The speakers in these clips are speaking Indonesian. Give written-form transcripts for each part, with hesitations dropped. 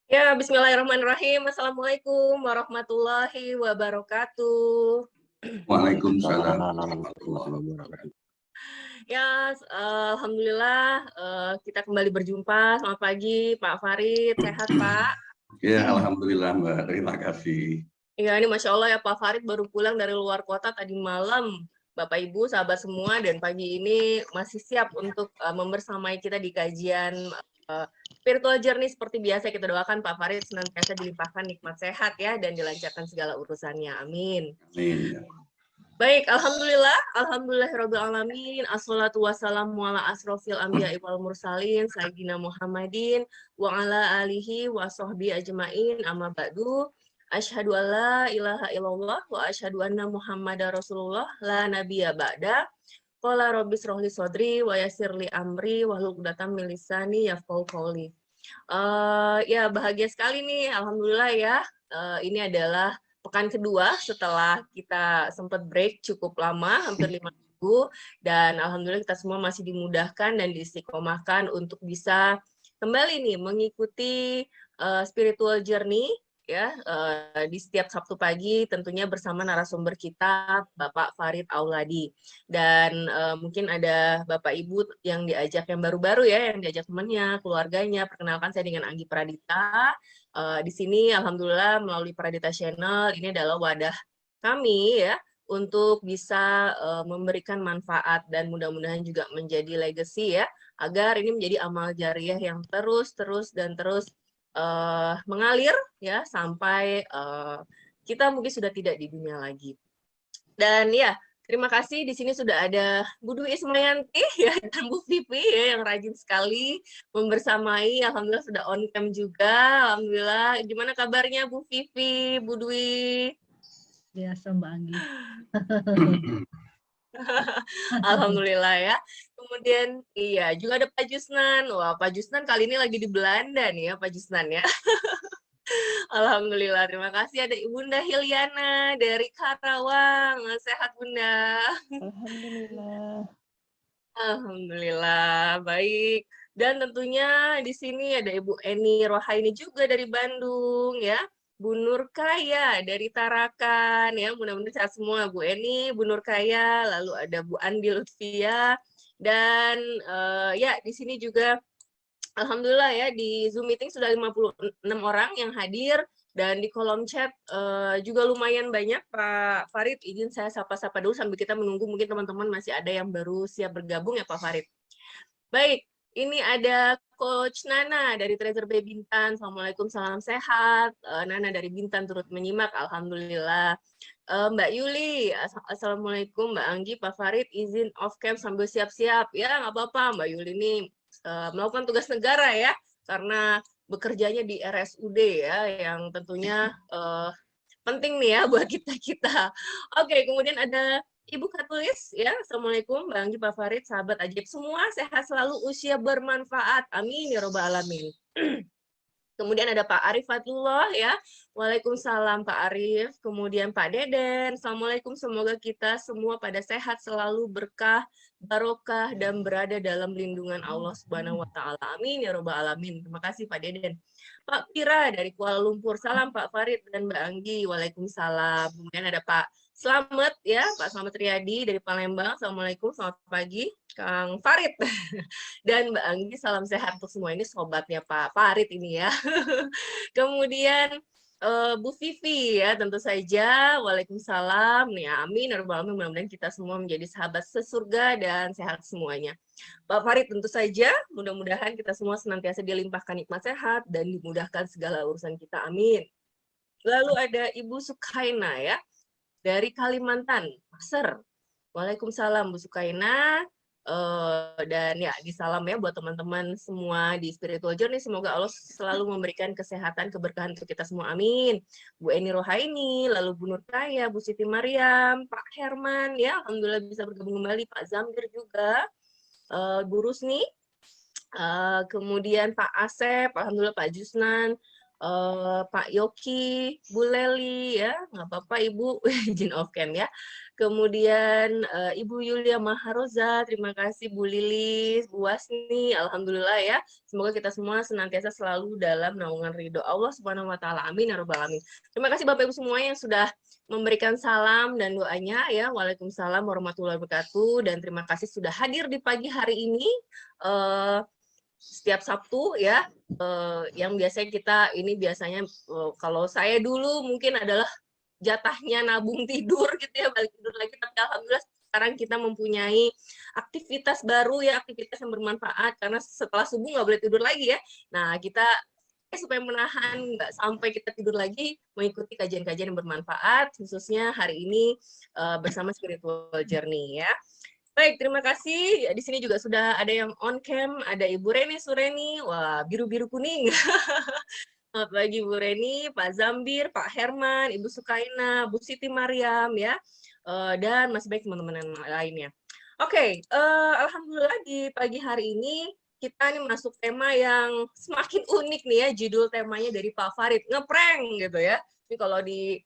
Ya, bismillahirrahmanirrahim. Assalamualaikum warahmatullahi wabarakatuh. Waalaikumsalam Waalaikumsalam warahmatullahi warahmatullahi wabarakatuh. wabarakatuh. Ya, alhamdulillah kita kembali berjumpa. Selamat pagi, Pak Farid. Sehat, Pak? Ya, alhamdulillah Mbak. Terima kasih. Ya, ini Masya Allah ya, Pak Farid baru pulang dari luar kota tadi malam. Bapak, Ibu, sahabat semua, dan pagi ini masih siap untuk membersamai kita di kajian spiritual journey. Seperti biasa kita doakan Pak Farid senantiasa dilimpahkan nikmat sehat ya, dan dilancarkan segala urusannya. Amin. Amin. Baik, alhamdulillahirabbil alamin. Assalatu wassalamu ala asrofil anbiya'i wal mursalin sayyidina Muhammadin wa ala alihi wa sahbihi ajmain. Amma ba'du. Asyhadu alla ilaha illallah wa asyhadu anna Muhammadar Rasulullah la nabiyya ba'da. Qala rabbis rohli sodri wa yassirli amri wahlul 'uqdatam min lisani yafqahu qawli. Ya bahagia sekali nih, alhamdulillah ya. Ini adalah pekan kedua setelah kita sempat break cukup lama, hampir 5 minggu, dan alhamdulillah kita semua masih dimudahkan dan diistiqomahkan untuk bisa kembali nih mengikuti spiritual journey ya di setiap Sabtu pagi, tentunya bersama narasumber kita Bapak Farid Auladi. Dan mungkin ada Bapak Ibu yang diajak yang baru-baru ya, yang diajak temannya, keluarganya. Perkenalkan, saya dengan Anggi Pradita. Di sini alhamdulillah melalui Pradita Channel ini adalah wadah kami ya untuk bisa memberikan manfaat dan mudah-mudahan juga menjadi legacy ya, agar ini menjadi amal jariah yang terus mengalir ya sampai kita mungkin sudah tidak di dunia lagi. Dan ya, terima kasih di sini sudah ada Bu Dwi Ismayanti ya dan Bu Vivi ya yang rajin sekali membersamai. Alhamdulillah sudah on cam juga. Alhamdulillah. Gimana kabarnya Bu Vivi, Bu Dwi? Biasa Mbak Anggi. Alhamdulillah ya. Kemudian iya juga ada Pak Jusnan. Wah, Pak Jusnan kali ini lagi di Belanda nih ya Pak Jusnan ya. Alhamdulillah, terima kasih. Ada Ibunda Hiliana dari Karawang. Sehat Bunda? Alhamdulillah. Alhamdulillah, baik. Dan tentunya di sini ada Ibu Eni Rohaini juga dari Bandung ya. Bu Nur Kaya dari Tarakan ya, mudah-mudahan sehat semua Bu Eni, Bu Nur Kaya, lalu ada Bu Andi Lutfia, dan ya di sini juga alhamdulillah ya di Zoom meeting sudah 56 orang yang hadir, dan di kolom chat juga lumayan banyak. Pak Farid, izin saya sapa-sapa dulu sambil kita menunggu, mungkin teman-teman masih ada yang baru siap bergabung ya Pak Farid. Baik, ini ada Coach Nana dari Treasure Bay Bintan. Assalamualaikum, salam sehat. Nana dari Bintan turut menyimak, alhamdulillah. Mbak Yuli, assalamualaikum Mbak Anggi, Pak Farid, izin off cam sambil siap-siap. Ya nggak apa-apa, Mbak Yuli ini melakukan tugas negara ya, karena bekerjanya di RSUD ya, yang tentunya penting nih ya buat kita-kita. Oke, kemudian ada Ibu Katulis ya. Assalamualaikum Bang Anggi, Pak Farid, sahabat ajaib semua, sehat selalu, usia bermanfaat. Amin ya robbal alamin. Kemudian ada Pak Arif Fatullah ya. Waalaikumsalam Pak Arif. Kemudian Pak Deden. Assalamualaikum, semoga kita semua pada sehat selalu, berkah, barokah, dan berada dalam lindungan Allah Subhanahu wa taala. Amin ya robbal alamin. Terima kasih Pak Deden. Pak Pira dari Kuala Lumpur. Salam Pak Farid dan Mbak Anggi. Waalaikumsalam. Kemudian ada Pak Slamet ya, Pak Slamet Riyadi dari Palembang. Assalamualaikum, selamat pagi Kang Farid. Dan Mbak Anggi, salam sehat untuk semua. Ini sobatnya Pak Farid ini ya. Kemudian Bu Vivi ya, tentu saja. Waalaikumsalam. Ya, amin. Mudah-mudahan kita semua menjadi sahabat sesurga dan sehat semuanya. Pak Farid, tentu saja mudah-mudahan kita semua senantiasa dilimpahkan nikmat sehat dan dimudahkan segala urusan kita. Amin. Lalu ada Ibu Sukaina ya, dari Kalimantan, Pasir. Waalaikumsalam Bu Sukaina. Dan ya disalam ya buat teman-teman semua di Spiritual Journey, semoga Allah selalu memberikan kesehatan, keberkahan untuk kita semua, amin. Bu Eni Rohaini, lalu Bu Nur Kaya, Bu Siti Mariam, Pak Herman ya, alhamdulillah bisa bergabung kembali, Pak Zamir juga, Bu Rusni, kemudian Pak Asep, alhamdulillah Pak Jusnan, Pak Yoki, Bu Leli ya, nggak apa-apa Ibu, izin off-cam ya. Kemudian Ibu Yulia Maharoza, terima kasih Bu Lilis, Bu Wasni, alhamdulillah ya. Semoga kita semua senantiasa selalu dalam naungan ridho Allah Subhanahu wa taala. Amin ya rabbal alamin. Terima kasih Bapak Ibu semua yang sudah memberikan salam dan doanya ya. Waalaikumsalam warahmatullahi wabarakatuh, dan terima kasih sudah hadir di pagi hari ini. Setiap Sabtu ya, yang biasanya kita ini biasanya kalau saya dulu mungkin adalah jatahnya nabung tidur gitu ya, balik tidur lagi, tapi alhamdulillah sekarang kita mempunyai aktivitas baru ya, aktivitas yang bermanfaat, karena setelah subuh nggak boleh tidur lagi ya. Nah kita supaya menahan nggak sampai kita tidur lagi, mengikuti kajian-kajian yang bermanfaat, khususnya hari ini bersama Spiritual Journey ya. Baik, terima kasih. Di sini juga sudah ada yang on cam, ada Ibu Reni Sureni, wah biru-biru kuning. Selamat pagi Bu Reni, Pak Zambir, Pak Herman, Ibu Sukaina, Bu Siti Mariam ya, dan masih baik teman-teman yang lainnya. Oke, alhamdulillah di pagi hari ini kita nih masuk tema yang semakin unik nih ya, judul temanya dari Pak Farid, ngeprank gitu ya. Ini kalau di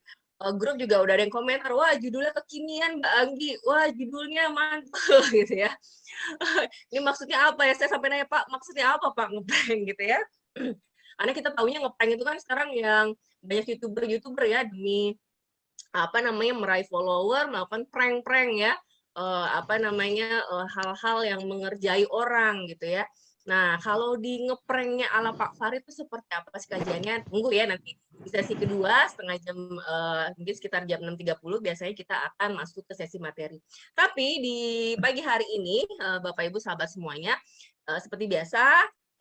grup juga udah ada yang komentar, wah judulnya kekinian Mbak Anggi, wah judulnya mantul gitu ya. Ini maksudnya apa ya? Saya sampai nanya, Pak, maksudnya apa Pak ngeprank gitu ya? Karena kita tahunya ngeprank itu kan sekarang yang banyak YouTuber ya demi apa namanya meraih follower, melakukan prank-prank ya, hal-hal yang mengerjai orang gitu ya. Nah, kalau di ngepranknya ala Pak Farid itu seperti apa sih kajiannya? Tunggu ya nanti di sesi kedua setengah jam, mungkin sekitar jam 6.30 biasanya kita akan masuk ke sesi materi. Tapi di pagi hari ini, Bapak Ibu sahabat semuanya, seperti biasa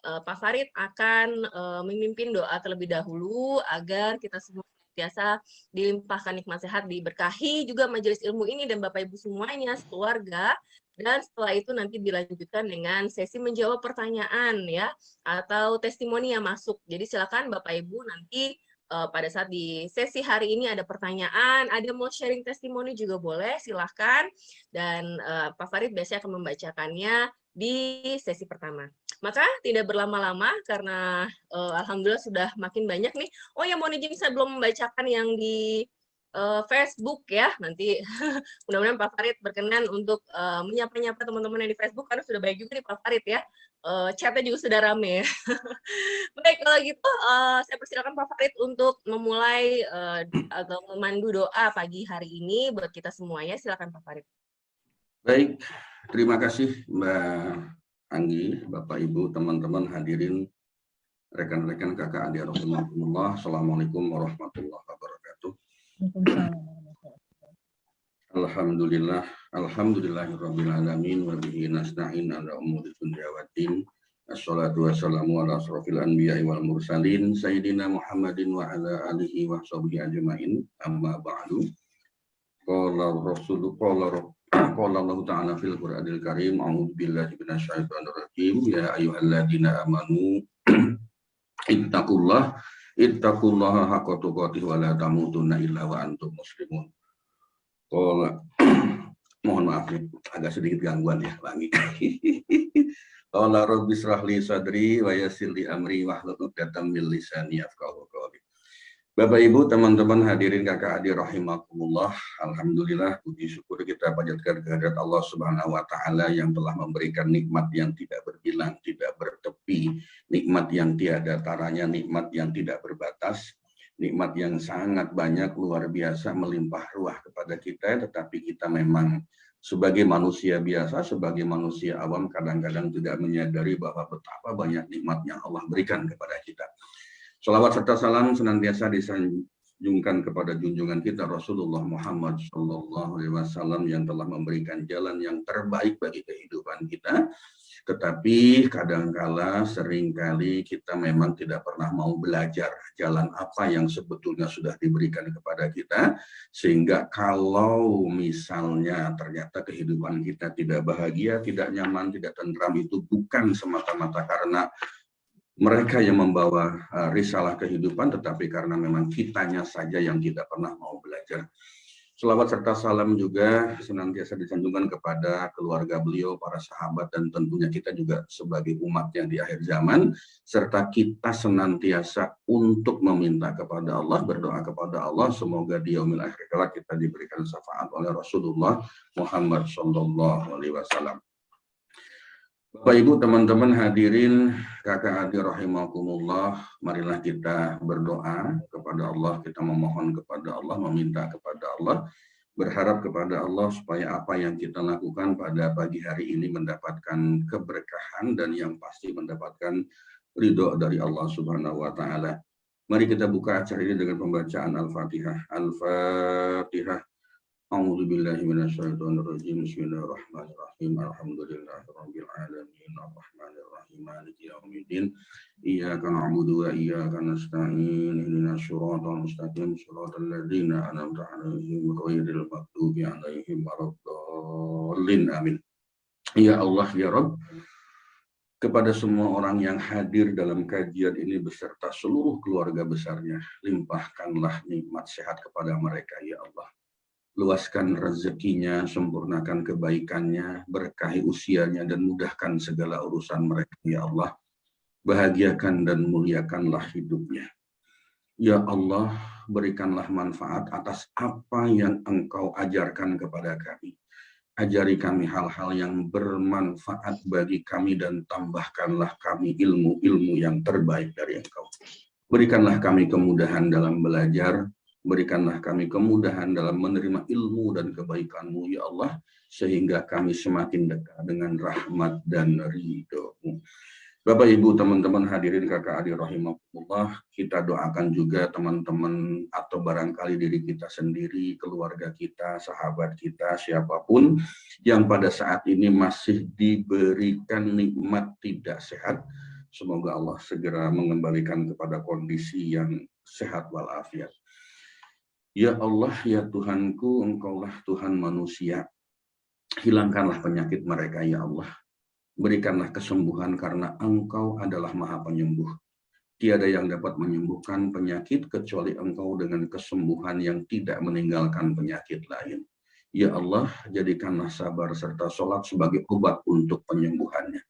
Pak Farid akan memimpin doa terlebih dahulu agar kita semua biasa dilimpahkan nikmat sehat, diberkahi juga majelis ilmu ini dan Bapak Ibu semuanya, keluarga. Dan setelah itu nanti dilanjutkan dengan sesi menjawab pertanyaan ya, atau testimoni yang masuk. Jadi silakan Bapak Ibu nanti pada saat di sesi hari ini ada pertanyaan, ada mau sharing testimoni juga boleh, silahkan. Dan Pak Farid biasanya akan membacakannya di sesi pertama. Maka tidak berlama-lama karena alhamdulillah sudah makin banyak nih. Oh ya, mohon izin saya belum membacakan yang di Facebook ya. Nanti mudah-mudahan Pak Farid berkenan untuk menyapa-nyapa teman-teman yang di Facebook karena sudah banyak juga nih Pak Farid ya. Chatnya juga sudah rame ya. Baik, kalau gitu saya persilakan Pak Farid untuk memulai atau memandu doa pagi hari ini buat kita semuanya. Silakan Pak Farid. Baik, terima kasih Mbak Anggi, Bapak Ibu, teman-teman hadirin, rekan-rekan kakak adik rahimahumullah. Assalamualaikum warahmatullahi wabarakatuh. Alhamdulillah, alhamdulillahirabbil alamin wa bihi nasta'in ala umuri dunya waddin. Assalatu wassalamu ala asrofil anbiya'i wal mursalin sayyidina Muhammadin wa ala alihi wa sahbihi ajma'in. Amma ba'du. Qala Rasulullah Allah Ta'ala fil Qur'anil Karim, a'udzu billahi minasyaitonir rajim, ya ayyuhalladzina amanu ittaqullaha haqqa tuqatih wa la tamutunna illa wa antum muslimun. Qala mohon maaf nih, agak sedikit gangguan ya, Langi. Qala rabbi shrah li sadri wa yassir li amri wahlul 'uqdatam min lisani yafqahu qawli. Bapak Ibu, teman-teman hadirin kakak adik rahimakumullah, alhamdulillah puji syukur kita panjatkan kehadirat Allah Subhanahu wa taala yang telah memberikan nikmat yang tidak berbilang, tidak bertepi, nikmat yang tiada taranya, nikmat yang tidak berbatas, nikmat yang sangat banyak, luar biasa, melimpah ruah kepada kita, tetapi kita memang sebagai manusia biasa, sebagai manusia awam kadang-kadang tidak menyadari bahwa betapa banyak nikmat yang Allah berikan kepada kita. Salawat serta salam senantiasa disanjungkan kepada junjungan kita Rasulullah Muhammad SAW yang telah memberikan jalan yang terbaik bagi kehidupan kita. Tetapi kadangkala seringkali kita memang tidak pernah mau belajar jalan apa yang sebetulnya sudah diberikan kepada kita. Sehingga kalau misalnya ternyata kehidupan kita tidak bahagia, tidak nyaman, tidak tentram, itu bukan semata-mata karena mereka yang membawa risalah kehidupan, tetapi karena memang kitanya saja yang tidak pernah mau belajar. Selawat serta salam juga senantiasa disanjungkan kepada keluarga beliau, para sahabat, dan tentunya kita juga sebagai umat yang di akhir zaman, serta kita senantiasa untuk meminta kepada Allah, berdoa kepada Allah, semoga di yaumil akhir kelak kita diberikan syafaat oleh Rasulullah Muhammad SAW. Bapak Ibu, teman-teman hadirin, kakak adik rahimakumullah, marilah kita berdoa kepada Allah, kita memohon kepada Allah, meminta kepada Allah, berharap kepada Allah supaya apa yang kita lakukan pada pagi hari ini mendapatkan keberkahan dan yang pasti mendapatkan ridho dari Allah Subhanahu wa Ta'ala. Mari kita buka acara ini dengan pembacaan Al-Fatihah. Al-Fatihah. A'udzubillahi minasyaitonirrajim. Bismillahirrahmanirrahim. Alhamdulillahirabbil alamin. Arrahmanirrahim. Maliki yaumiddin. Iyyaka na'budu wa iyyaka nasta'in. Ihdinas shiratal mustaqim. Shiratal ladzina an'amta 'alaihim ghairil maghdubi 'alaihim waladdallin. Amin. Ya Allah ya Rabb, kepada semua orang yang hadir dalam kajian ini beserta seluruh keluarga besarnya, limpahkanlah nikmat sehat kepada mereka ya Allah. Luaskan rezekinya, sempurnakan kebaikannya, berkahi usianya, dan mudahkan segala urusan mereka, ya Allah. Bahagiakan dan muliakanlah hidupnya. Ya Allah, berikanlah manfaat atas apa yang Engkau ajarkan kepada kami. Ajari kami hal-hal yang bermanfaat bagi kami dan tambahkanlah kami ilmu-ilmu yang terbaik dari Engkau. Berikanlah kami kemudahan dalam belajar, berikanlah kami kemudahan dalam menerima ilmu dan kebaikan-Mu, ya Allah, sehingga kami semakin dekat dengan rahmat dan ridho-Mu. Bapak, Ibu, teman-teman hadirin kakak adik rahimakumullah, kita doakan juga teman-teman atau barangkali diri kita sendiri, keluarga kita, sahabat kita, siapapun yang pada saat ini masih diberikan nikmat tidak sehat. Semoga Allah segera mengembalikan kepada kondisi yang sehat walafiat. Ya Allah, ya Tuhanku, Engkaulah Tuhan manusia. Hilangkanlah penyakit mereka, ya Allah. Berikanlah kesembuhan karena Engkau adalah Maha Penyembuh. Tiada yang dapat menyembuhkan penyakit kecuali Engkau dengan kesembuhan yang tidak meninggalkan penyakit lain. Ya Allah, jadikanlah sabar serta sholat sebagai obat untuk penyembuhannya.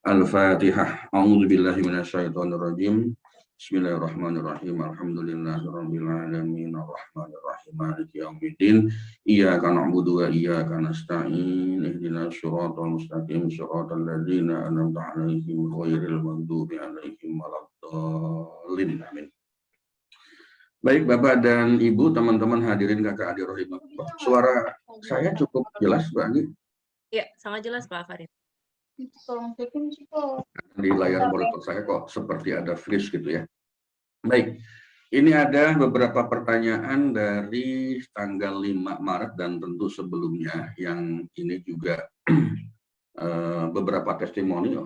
Al-Fatihah. A'udzubillahi minasyaitonirrajim. Bismillahirrahmanirrahim. Alhamdulillahirabbil alamin. Arrahmanirrahim. Maliki yaumiddin. Iyyaka na'budu wa iyyaka nasta'in. Ihdinas shiratal mustaqim. Shiratal ladzina an'amta 'alaihim ghairil maghdubi 'alaihim waladdallin. Amin. Baik Bapak dan Ibu, teman-teman hadirin kakak adik rahimakumullah. Suara saya cukup jelas, Mbak Ani? Iya, sangat jelas Pak Farid. Di layar monitor saya kok seperti ada freeze gitu ya. Baik, ini ada beberapa pertanyaan dari tanggal 5 Maret dan tentu sebelumnya, yang ini juga beberapa testimoni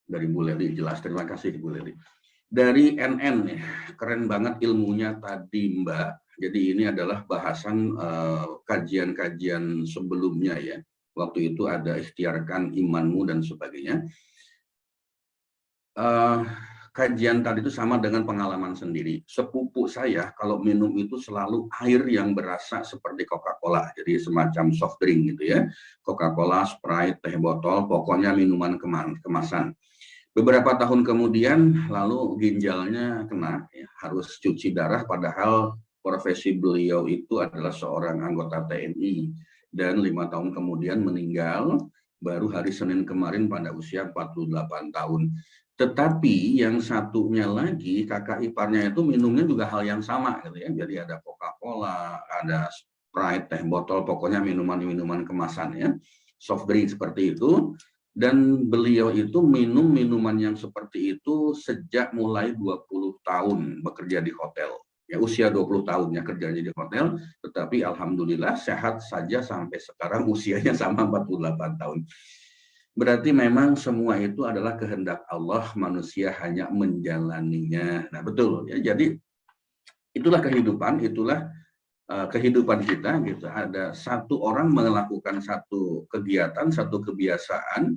dari Bu Leli. Jelas, terima kasih Bu Leli. Dari NN, keren banget ilmunya tadi Mbak. Jadi ini adalah bahasan kajian-kajian sebelumnya ya. Waktu itu ada ikhtiarkan imanmu dan sebagainya. Kajian tadi itu sama dengan pengalaman sendiri. Sepupu saya kalau minum itu selalu air yang berasa seperti Coca-Cola. Jadi semacam soft drink gitu ya. Coca-Cola, Sprite, teh botol, pokoknya minuman kemasan. Beberapa tahun kemudian lalu ginjalnya kena, ya, harus cuci darah, padahal profesi beliau itu adalah seorang anggota TNI. Dan 5 tahun kemudian meninggal, baru hari Senin kemarin pada usia 48 tahun. Tetapi yang satunya lagi, kakak iparnya itu minumnya juga hal yang sama gitu ya. Jadi ada Coca-Cola, ada Sprite, teh botol, pokoknya minuman-minuman kemasan ya. Soft drink seperti itu. Dan beliau itu minum minuman yang seperti itu sejak mulai 20 tahun bekerja di hotel. Ya, usia 20 tahunnya kerjanya di hotel, tetapi alhamdulillah sehat saja sampai sekarang usianya sama 48 tahun. Berarti memang semua itu adalah kehendak Allah, manusia hanya menjalaninya. Nah betul ya, jadi itulah kehidupan, itulah kehidupan kita gitu. Ada satu orang melakukan satu kegiatan, satu kebiasaan,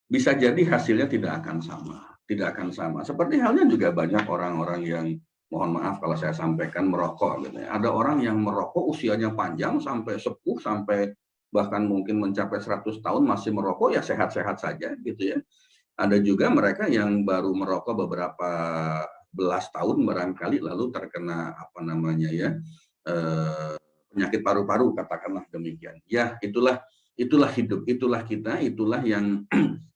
bisa jadi hasilnya tidak akan sama, tidak akan sama. Seperti halnya juga banyak orang-orang yang mohon maaf kalau saya sampaikan merokok gitu ya. Ada orang yang merokok usianya panjang sampai sepuh, sampai bahkan mungkin mencapai 100 tahun masih merokok, ya sehat-sehat saja gitu ya. Ada juga mereka yang baru merokok beberapa belas tahun barangkali lalu terkena apa namanya ya, penyakit paru-paru katakanlah demikian. Ya, itulah hidup, itulah kita, itulah yang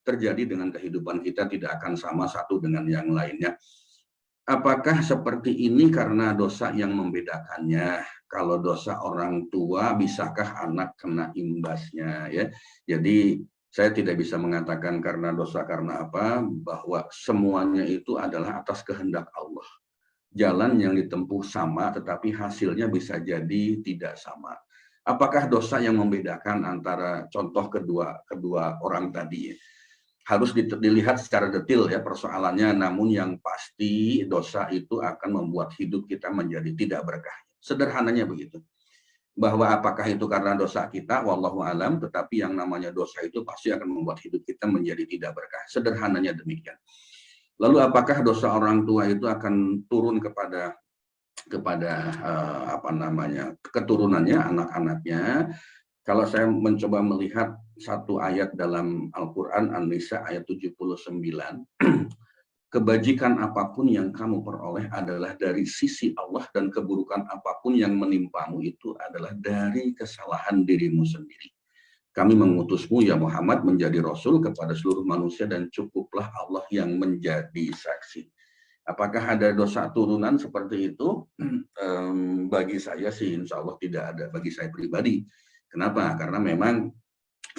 terjadi dengan kehidupan kita, tidak akan sama satu dengan yang lainnya. Apakah seperti ini karena dosa yang membedakannya? Kalau dosa orang tua, bisakah anak kena imbasnya? Ya, jadi saya tidak bisa mengatakan karena dosa karena apa, bahwa semuanya itu adalah atas kehendak Allah. Jalan yang ditempuh sama, tetapi hasilnya bisa jadi tidak sama. Apakah dosa yang membedakan antara contoh kedua orang tadi? Harus dilihat secara detail ya persoalannya, namun yang pasti dosa itu akan membuat hidup kita menjadi tidak berkah. Sederhananya begitu. Bahwa apakah itu karena dosa kita, wallahu alam, tetapi yang namanya dosa itu pasti akan membuat hidup kita menjadi tidak berkah. Sederhananya demikian. Lalu apakah dosa orang tua itu akan turun kepada apa namanya keturunannya, anak-anaknya? Kalau saya mencoba melihat satu ayat dalam Al-Quran, An-Nisa ayat 79, kebajikan apapun yang kamu peroleh adalah dari sisi Allah, dan keburukan apapun yang menimpamu itu adalah dari kesalahan dirimu sendiri. Kami mengutusmu ya Muhammad menjadi Rasul kepada seluruh manusia, dan cukuplah Allah yang menjadi saksi. Apakah ada dosa turunan seperti itu? Bagi saya sih insya Allah tidak ada, bagi saya pribadi. Kenapa? Karena memang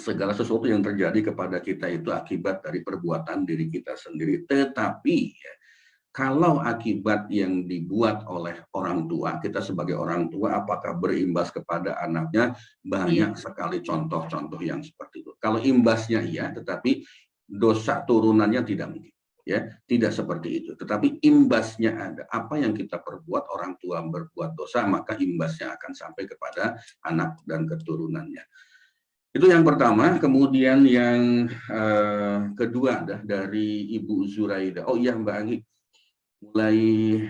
segala sesuatu yang terjadi kepada kita itu akibat dari perbuatan diri kita sendiri. Tetapi ya, kalau akibat yang dibuat oleh orang tua, kita sebagai orang tua apakah berimbas kepada anaknya? Banyak sekali contoh-contoh yang seperti itu. Kalau imbasnya iya, tetapi dosa turunannya tidak mungkin. Ya, tidak seperti itu. Tetapi imbasnya ada. Apa yang kita perbuat, orang tua berbuat dosa, maka imbasnya akan sampai kepada anak dan keturunannya. Itu yang pertama. Kemudian yang kedua dari Ibu Zuraida. Oh iya Mbak Anggi, mulai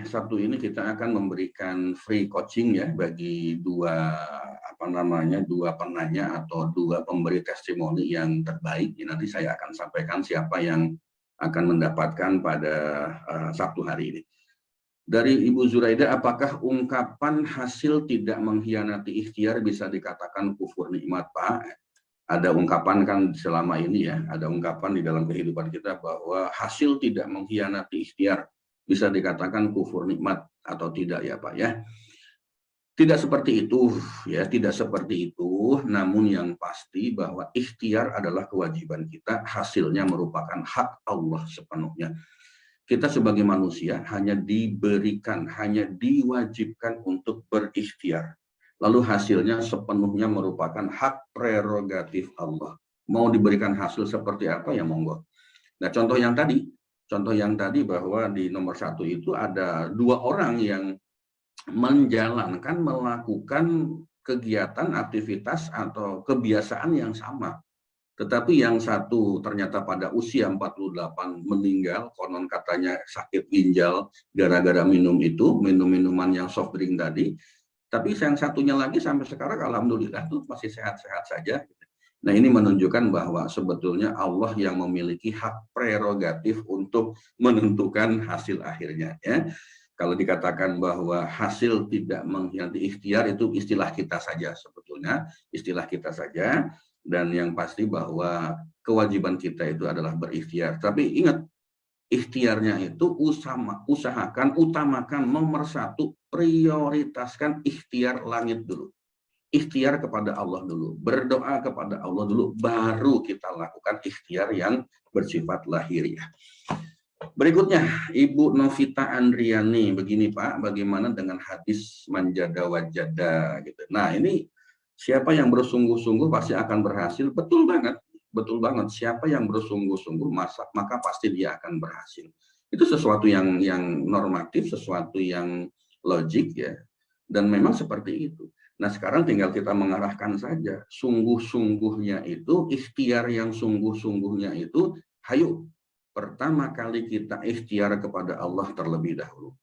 Sabtu ini kita akan memberikan free coaching ya bagi dua penanya atau dua pemberi testimoni yang terbaik. Nanti saya akan sampaikan siapa yang akan mendapatkan pada Sabtu hari ini. Dari Ibu Zuraida, apakah ungkapan hasil tidak mengkhianati ikhtiar bisa dikatakan kufur nikmat, Pak? Ada ungkapan kan selama ini ya, ada ungkapan di dalam kehidupan kita bahwa hasil tidak mengkhianati ikhtiar bisa dikatakan kufur nikmat atau tidak ya Pak ya? Tidak seperti itu ya, tidak seperti itu. Namun yang pasti bahwa ikhtiar adalah kewajiban kita, hasilnya merupakan hak Allah sepenuhnya. Kita sebagai manusia hanya diberikan, hanya diwajibkan untuk berikhtiar. Lalu hasilnya sepenuhnya merupakan hak prerogatif Allah. Mau diberikan hasil seperti apa ya monggo. Nah contoh yang tadi bahwa di nomor 1 itu ada 2 orang yang melakukan kegiatan, aktivitas atau kebiasaan yang sama. Tetapi yang satu ternyata pada usia 48 meninggal, konon katanya sakit ginjal gara-gara minum minuman yang soft drink tadi. Tapi yang satunya lagi sampai sekarang alhamdulillah tuh masih sehat-sehat saja. Nah ini menunjukkan bahwa sebetulnya Allah yang memiliki hak prerogatif untuk menentukan hasil akhirnya. Ya. Kalau dikatakan bahwa hasil tidak mengkhianati ikhtiar itu istilah kita saja sebetulnya, istilah kita saja. Dan yang pasti bahwa kewajiban kita itu adalah berikhtiar. Tapi ingat, ikhtiarnya itu utamakan nomor 1, prioritaskan ikhtiar langit dulu. Ikhtiar kepada Allah dulu, berdoa kepada Allah dulu, baru kita lakukan ikhtiar yang bersifat lahiriah. Berikutnya, Ibu Novita Andriani, begini Pak, bagaimana dengan hadis manjada wajada gitu. Nah ini siapa yang bersungguh-sungguh pasti akan berhasil, betul banget. Siapa yang bersungguh-sungguh maka pasti dia akan berhasil. Itu sesuatu yang normatif, sesuatu yang logik ya, dan memang seperti itu. Nah sekarang tinggal kita mengarahkan saja, sungguh-sungguhnya itu, ikhtiar yang sungguh-sungguhnya itu, hayu. Pertama kali kita ikhtiar kepada Allah terlebih dahulu.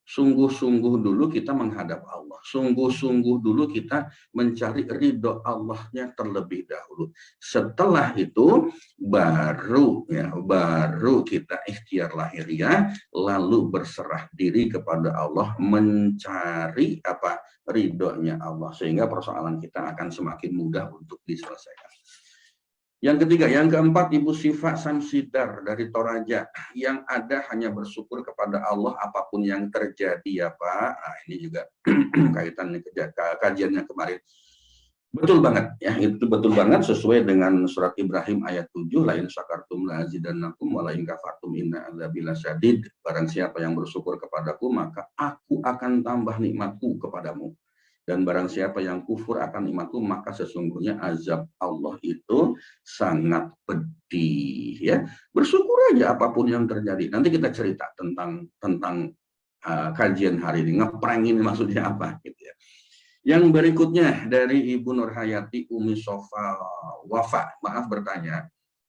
Sungguh-sungguh dulu kita menghadap Allah. Sungguh-sungguh dulu kita mencari ridho Allahnya terlebih dahulu. Setelah itu baru kita ikhtiar lahiriah, lalu berserah diri kepada Allah, mencari ridhonya Allah, sehingga persoalan kita akan semakin mudah untuk diselesaikan. Yang ketiga, yang keempat, Ibu Syifa Samsidar dari Toraja, yang ada hanya bersyukur kepada Allah apapun yang terjadi ya Pak. Nah, ini juga kaitan kajiannya kemarin. Betul banget ya, itu betul banget sesuai dengan surat Ibrahim ayat 7, la in syakartum la azidannakum wa la in kafartum inna adzabi lasyadid. Barang siapa yang bersyukur kepadaku, maka aku akan tambah nikmatku kepadamu. Dan barang siapa yang kufur akan nikmatku, maka sesungguhnya azab Allah itu sangat pedih. Ya, bersyukur aja apapun yang terjadi. Nanti kita cerita tentang kajian hari ini, ngeprank ini maksudnya apa, gitu ya. Yang berikutnya dari Ibu Nurhayati Umi Sofa Wafa, maaf bertanya.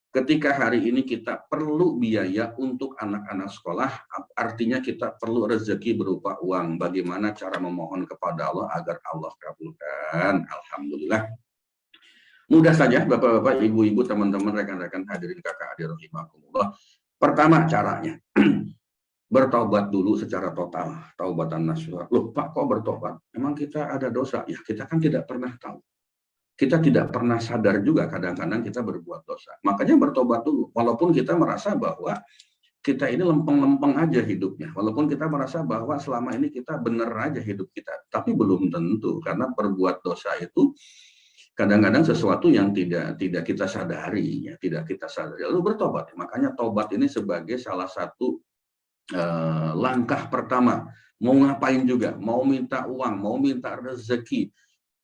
Ketika hari ini kita perlu biaya untuk anak-anak sekolah, artinya kita perlu rezeki berupa uang. Bagaimana cara memohon kepada Allah agar Allah kabulkan? Alhamdulillah. Mudah saja, Bapak-bapak, Ibu-ibu, teman-teman, rekan-rekan hadirin kakak adik rahimakumullah. Pertama caranya, bertobat dulu secara total, taubatan nasuha. Loh Pak, kok bertobat? Emang kita ada dosa? Ya kita kan tidak pernah tahu. Kita tidak pernah sadar juga kadang-kadang kita berbuat dosa. Makanya bertobat dulu. Walaupun kita merasa bahwa kita ini lempeng-lempeng aja hidupnya. Walaupun kita merasa bahwa selama ini kita benar aja hidup kita. Tapi belum tentu. Karena berbuat dosa itu kadang-kadang sesuatu yang tidak kita sadari. Ya, tidak kita sadari. Lalu bertobat. Makanya tobat ini sebagai salah satu langkah pertama. Mau ngapain juga. Mau minta uang. Mau minta rezeki.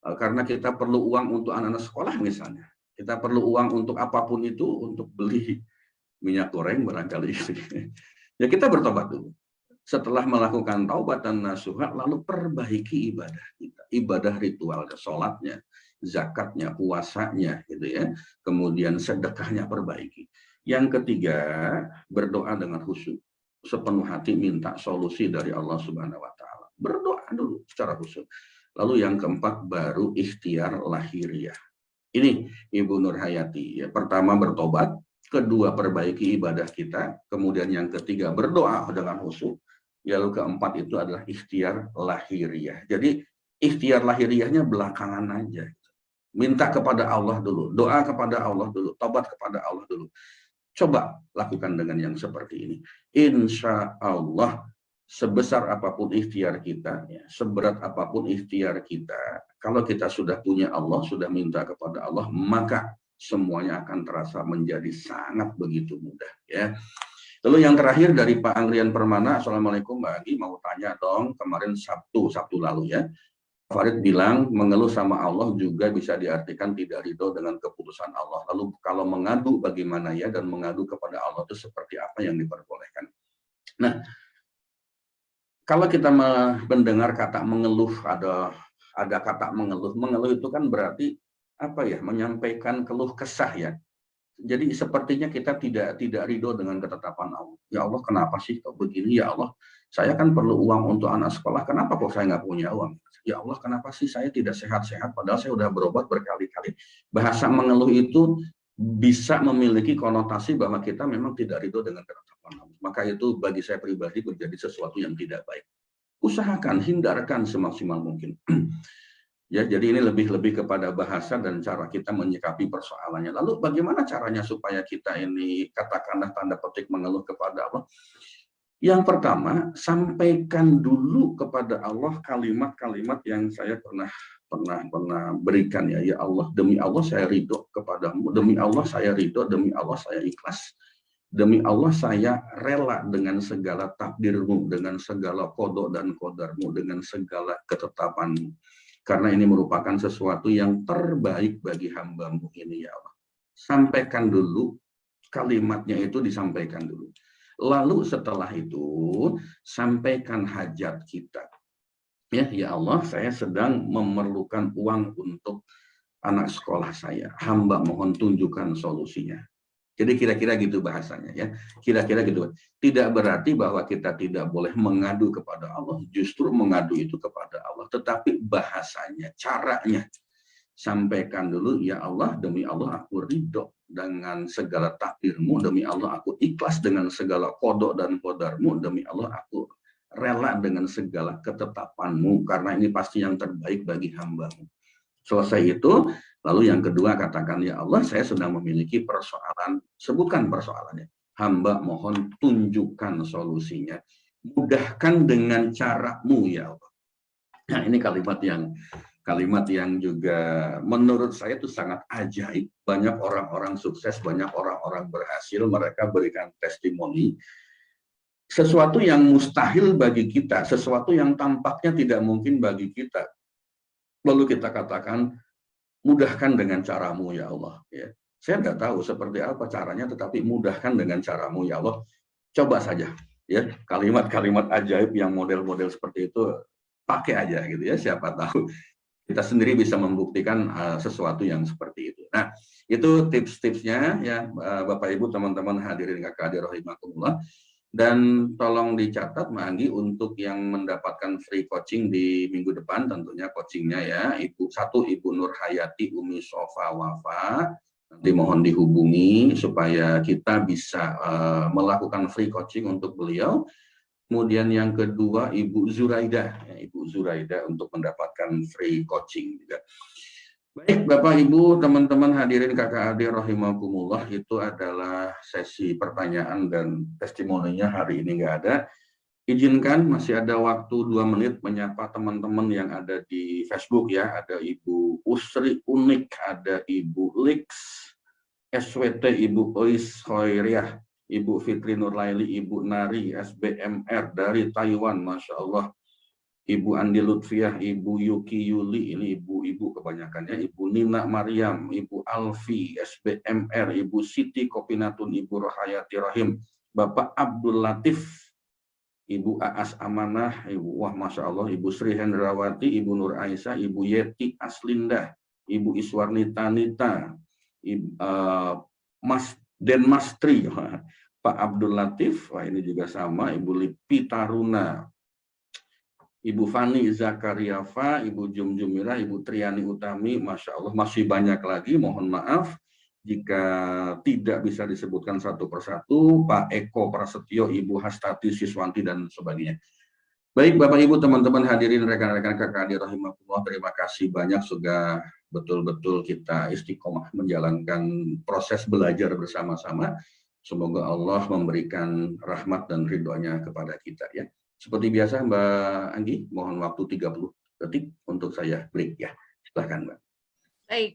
Karena kita perlu uang untuk anak-anak sekolah misalnya. Kita perlu uang untuk apapun itu, untuk beli minyak goreng barangkali. Ya kita bertobat dulu. Setelah melakukan taubat dan nasuha, lalu perbaiki ibadah kita. Ibadah ritual, sholatnya, zakatnya, puasanya, gitu ya. Kemudian sedekahnya perbaiki. Yang ketiga, berdoa dengan khusyuk. Sepenuh hati minta solusi dari Allah Subhanahu wa Ta'ala. Berdoa dulu secara khusyuk. Lalu yang keempat baru ikhtiar lahiriah. Ini Ibu Nurhayati. Ya, pertama bertobat, kedua perbaiki ibadah kita, kemudian yang ketiga berdoa dengan khusyuk, lalu keempat itu adalah ikhtiar lahiriah. Jadi ikhtiar lahiriahnya belakangan aja. Minta kepada Allah dulu, doa kepada Allah dulu, tobat kepada Allah dulu. Coba lakukan dengan yang seperti ini. Insya Allah sebesar apapun ikhtiar kita, ya, seberat apapun ikhtiar kita, kalau kita sudah punya Allah, sudah minta kepada Allah, maka semuanya akan terasa menjadi sangat begitu mudah. Ya. Lalu yang terakhir dari Pak Anggrian Permana, Assalamualaikum Mbak Agi, mau tanya dong, kemarin Sabtu lalu ya, Farid bilang mengeluh sama Allah juga bisa diartikan tidak ridho dengan keputusan Allah. Lalu kalau mengadu bagaimana ya, dan mengadu kepada Allah itu seperti apa yang diperbolehkan? Nah, kalau kita mendengar kata mengeluh, ada kata mengeluh itu kan berarti apa ya, menyampaikan keluh kesah ya. Jadi sepertinya kita tidak ridho dengan ketetapan Allah. Ya Allah, kenapa sih kok begini? Ya Allah, saya kan perlu uang untuk anak sekolah, kenapa kok saya nggak punya uang? Ya Allah, kenapa sih saya tidak sehat-sehat padahal saya sudah berobat berkali-kali. Bahasa mengeluh itu bisa memiliki konotasi bahwa kita memang tidak ridho dengan ketetapan Allah. Maka itu bagi saya pribadi menjadi sesuatu yang tidak baik. Usahakan, hindarkan semaksimal mungkin. Ya, jadi ini lebih kepada bahasa dan cara kita menyikapi persoalannya. Lalu bagaimana caranya supaya kita ini katakanlah tanda petik mengeluh kepada Allah? Yang pertama, sampaikan dulu kepada Allah kalimat-kalimat yang saya pernah berikan ya. Ya Allah, demi Allah saya ridho kepadamu, demi Allah saya ridho, demi Allah saya ikhlas. Demi Allah saya rela dengan segala takdirmu, dengan segala qada dan qadarmu, dengan segala ketetapanmu. Karena ini merupakan sesuatu yang terbaik bagi hambamu ini ya Allah. Sampaikan dulu, kalimatnya itu disampaikan dulu. Lalu setelah itu, sampaikan hajat kita. Ya Allah, saya sedang memerlukan uang untuk anak sekolah saya. Hamba mohon tunjukkan solusinya. Jadi kira-kira gitu bahasanya ya. Kira-kira gitu. Tidak berarti bahwa kita tidak boleh mengadu kepada Allah. Justru mengadu itu kepada Allah. Tetapi bahasanya, caranya. Sampaikan dulu, ya Allah, demi Allah aku ridho dengan segala takdirmu. Demi Allah aku ikhlas dengan segala kodok dan kodarmu. Demi Allah aku rela dengan segala ketetapanmu. Karena ini pasti yang terbaik bagi hambamu. Selesai itu, lalu yang kedua katakan, ya Allah saya sedang memiliki persoalan, sebutkan persoalannya. Hamba mohon tunjukkan solusinya. Mudahkan dengan caramu ya Allah. Nah ini kalimat yang juga menurut saya itu sangat ajaib. Banyak orang-orang sukses, banyak orang-orang berhasil, mereka berikan testimoni. Sesuatu yang mustahil bagi kita, sesuatu yang tampaknya tidak mungkin bagi kita. Lalu kita katakan, mudahkan dengan caramu ya Allah. Ya. Saya nggak tahu seperti apa caranya, tetapi mudahkan dengan caramu ya Allah. Coba saja, ya kalimat-kalimat ajaib yang model-model seperti itu pakai aja gitu ya. Siapa tahu kita sendiri bisa membuktikan sesuatu yang seperti itu. Nah, itu tips-tipsnya ya Bapak Ibu teman-teman hadirin kakak rahimakumullah. Dan tolong dicatat Mbak Anggi untuk yang mendapatkan free coaching di minggu depan tentunya coachingnya ya Ibu Nur Hayati Umi Sofa Wafa, nanti mohon dihubungi supaya kita bisa melakukan free coaching untuk beliau. Kemudian yang kedua Ibu Zuraida, ya, Ibu Zuraida untuk mendapatkan free coaching juga. Baik Bapak Ibu teman-teman hadirin kakak adik rahimakumullah, itu adalah sesi pertanyaan dan testimoninya hari ini nggak ada. Izinkan masih ada waktu 2 menit menyapa teman-teman yang ada di Facebook ya. Ada Ibu Usri Unik, ada Ibu Lix, SWT Ibu Ois Hoiriah, Ibu Fitri Nurlaili, Ibu Nari, SBMR dari Taiwan, Masya Allah. Ibu Andi Lutfiah, Ibu Yuki Yuli, ini ibu-ibu kebanyakannya, Ibu Nina Mariam, Ibu Alfi, SBMR, Ibu Siti Kopinatun, Ibu Rohayati Rahim, Bapak Abdul Latif, Ibu Aas Amanah, Ibu, wah Masya Allah, Ibu Sri Hendrawati, Ibu Nur Aisyah, Ibu Yeti Aslinda, Ibu Iswarni Tanita, Mas Denmastri, Pak Abdul Latif, wah ini juga sama, Ibu Lipi Taruna, Ibu Fani Zakariafa, Ibu Jumjumira, Ibu Triani Utami, Masya Allah masih banyak lagi, mohon maaf jika tidak bisa disebutkan satu persatu, Pak Eko Prasetyo, Ibu Hastati Siswanti, dan sebagainya. Baik Bapak Ibu teman-teman hadirin rekan-rekan kakak adik rahimahullah, terima kasih banyak sudah betul-betul kita istiqomah menjalankan proses belajar bersama-sama. Semoga Allah memberikan rahmat dan ridhonya kepada kita ya. Seperti biasa Mbak Anggi, mohon waktu 30 detik untuk saya break ya. Silakan Mbak. Baik.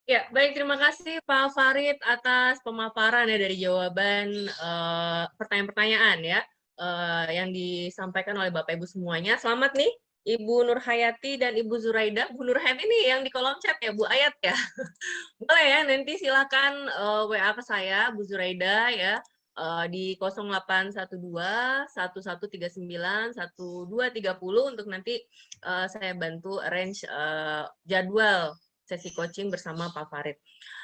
Ya, baik, terima kasih Pak Farid atas pemaparan ya dari jawaban pertanyaan-pertanyaan ya yang disampaikan oleh Bapak Ibu semuanya. Selamat nih Ibu Nur Hayati dan Ibu Zuraida. Bu Nur Hayati ini yang di kolom chat ya, Bu Ayat ya. Boleh ya, nanti silakan WA ke saya Bu Zuraida ya. Di 0812 1139 1230 untuk nanti saya bantu arrange jadwal sesi coaching bersama Pak Farid.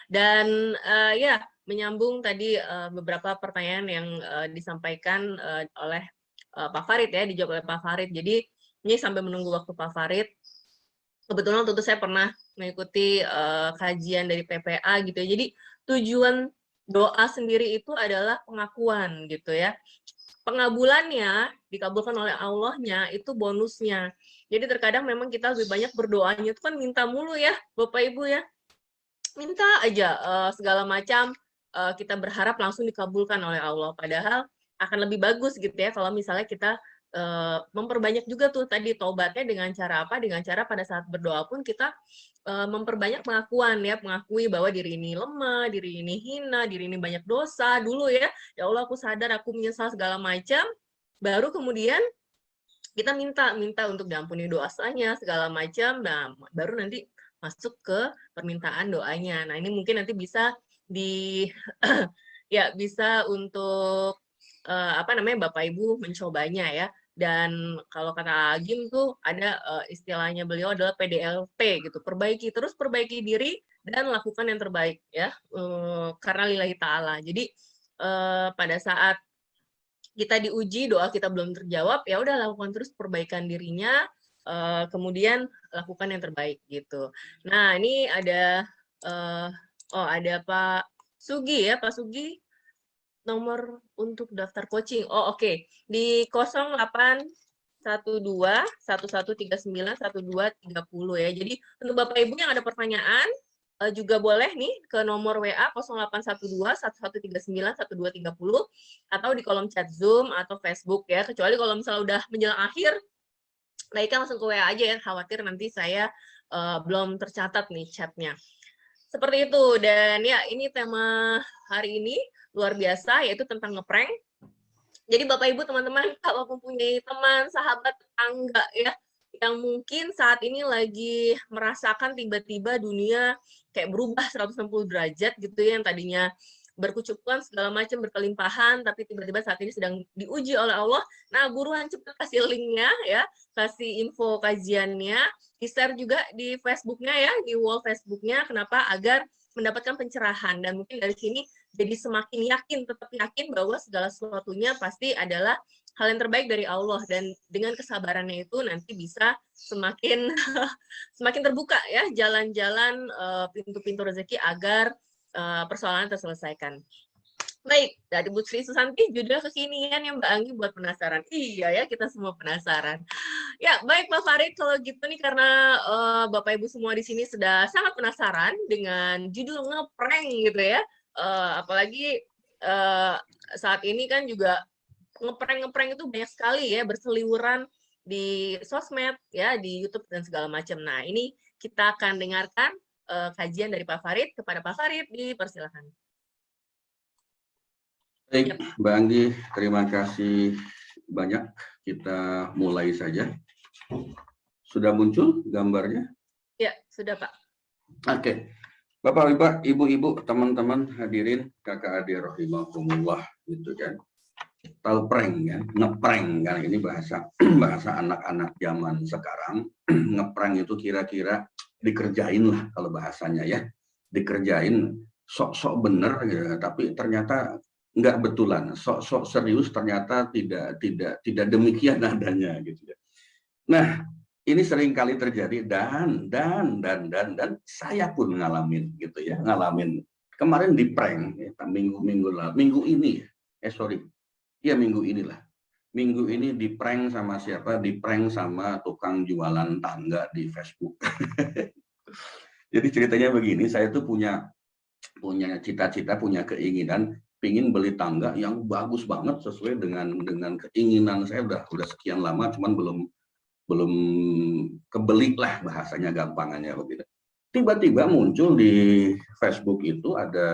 Dan ya, menyambung tadi beberapa pertanyaan yang disampaikan oleh Pak Farid ya, dijawab oleh Pak Farid. Jadi ini sampai menunggu waktu Pak Farid. Kebetulan tentu saya pernah mengikuti kajian dari PPA gitu ya. Jadi tujuan doa sendiri itu adalah pengakuan gitu ya. Pengabulannya dikabulkan oleh Allahnya itu bonusnya. Jadi terkadang memang kita lebih banyak berdoanya itu kan minta mulu ya Bapak Ibu ya. Minta aja segala macam kita berharap langsung dikabulkan oleh Allah. Padahal akan lebih bagus gitu ya kalau misalnya kita memperbanyak juga tuh tadi tobatnya dengan cara apa? Dengan cara pada saat berdoa pun kita memperbanyak pengakuan ya, mengakui bahwa diri ini lemah, diri ini hina, diri ini banyak dosa dulu ya. Ya Allah aku sadar, aku menyesal segala macam. Baru kemudian kita minta untuk diampuni dosanya segala macam. Nah, baru nanti masuk ke permintaan doanya. Nah, ini mungkin nanti bisa ya bisa untuk Bapak Ibu mencobanya ya. Dan kalau kata Agim tuh ada istilahnya beliau adalah PDLP gitu, perbaiki diri dan lakukan yang terbaik ya, karena lillahi ta'ala. Jadi pada saat kita diuji, doa kita belum terjawab, ya udah lakukan terus perbaikan dirinya, kemudian lakukan yang terbaik gitu. Nah, ini ada ada Pak Sugi ya, Pak Sugi, nomor untuk daftar coaching. Oh, oke. Di 0812 1139 1230 ya. Jadi untuk Bapak Ibu yang ada pertanyaan juga boleh nih ke nomor WA 0812 1139 1230 atau di kolom chat Zoom atau Facebook ya. Kecuali kalau misalnya udah menjelang akhir, baiknya langsung ke WA aja ya. Khawatir nanti saya belum tercatat nih chatnya. Seperti itu. Dan ya, ini tema hari ini luar biasa, yaitu tentang ngeprank. Jadi Bapak Ibu teman-teman, kalau mempunyai teman, sahabat, tetangga ya, yang mungkin saat ini lagi merasakan tiba-tiba dunia kayak berubah 160 derajat gitu ya, yang tadinya berkecukupan segala macam berkelimpahan, tapi tiba-tiba saat ini sedang diuji oleh Allah. Nah, buruan cepat kasih linknya ya, kasih info kajiannya, di-share juga di Facebooknya ya, di wall Facebooknya. Kenapa? Agar mendapatkan pencerahan, dan mungkin dari sini jadi semakin yakin, tetap yakin bahwa segala sesuatunya pasti adalah hal yang terbaik dari Allah, dan dengan kesabarannya itu nanti bisa semakin semakin terbuka ya jalan-jalan, pintu-pintu rezeki agar persoalan terselesaikan. Baik, dari Bu Sri Susanti, judul kekinian yang Mbak Anggi buat penasaran. Iya ya, kita semua penasaran. Ya, baik Pak Farid, kalau gitu nih karena Bapak Ibu semua di sini sudah sangat penasaran dengan judul ngeprank gitu ya. Apalagi saat ini kan juga ngeprank itu banyak sekali ya, berseliweran di sosmed ya, di YouTube dan segala macam. Nah, ini kita akan dengarkan kajian dari Pak Farid. Kepada Pak Farid, dipersilakan. Baik, Mbak Anggi, terima kasih banyak. Kita mulai saja. Sudah muncul gambarnya? Ya, sudah Pak. Oke. Bapak, Ibu, teman-teman hadirin, kakak adik rahimahumullah, gitu kan. Tahu prank kan, ngeprank kan, ini bahasa anak-anak zaman sekarang. Ngeprank itu kira-kira dikerjain lah kalau bahasanya ya, dikerjain sok-sok bener ya, tapi ternyata nggak betulan, sok-sok serius ternyata tidak demikian adanya gitu ya. Nah, ini sering kali terjadi dan saya pun ngalamin gitu ya, ngalamin kemarin di prank ya, minggu ini minggu ini di prank sama siapa? Di prank sama tukang jualan tangga di Facebook. Jadi ceritanya begini, saya tuh punya cita-cita, punya keinginan, pingin beli tangga yang bagus banget sesuai dengan keinginan saya, udah sekian lama, cuman belum kebeli lah, bahasanya gampangannya begitu. Tiba-tiba muncul di Facebook itu ada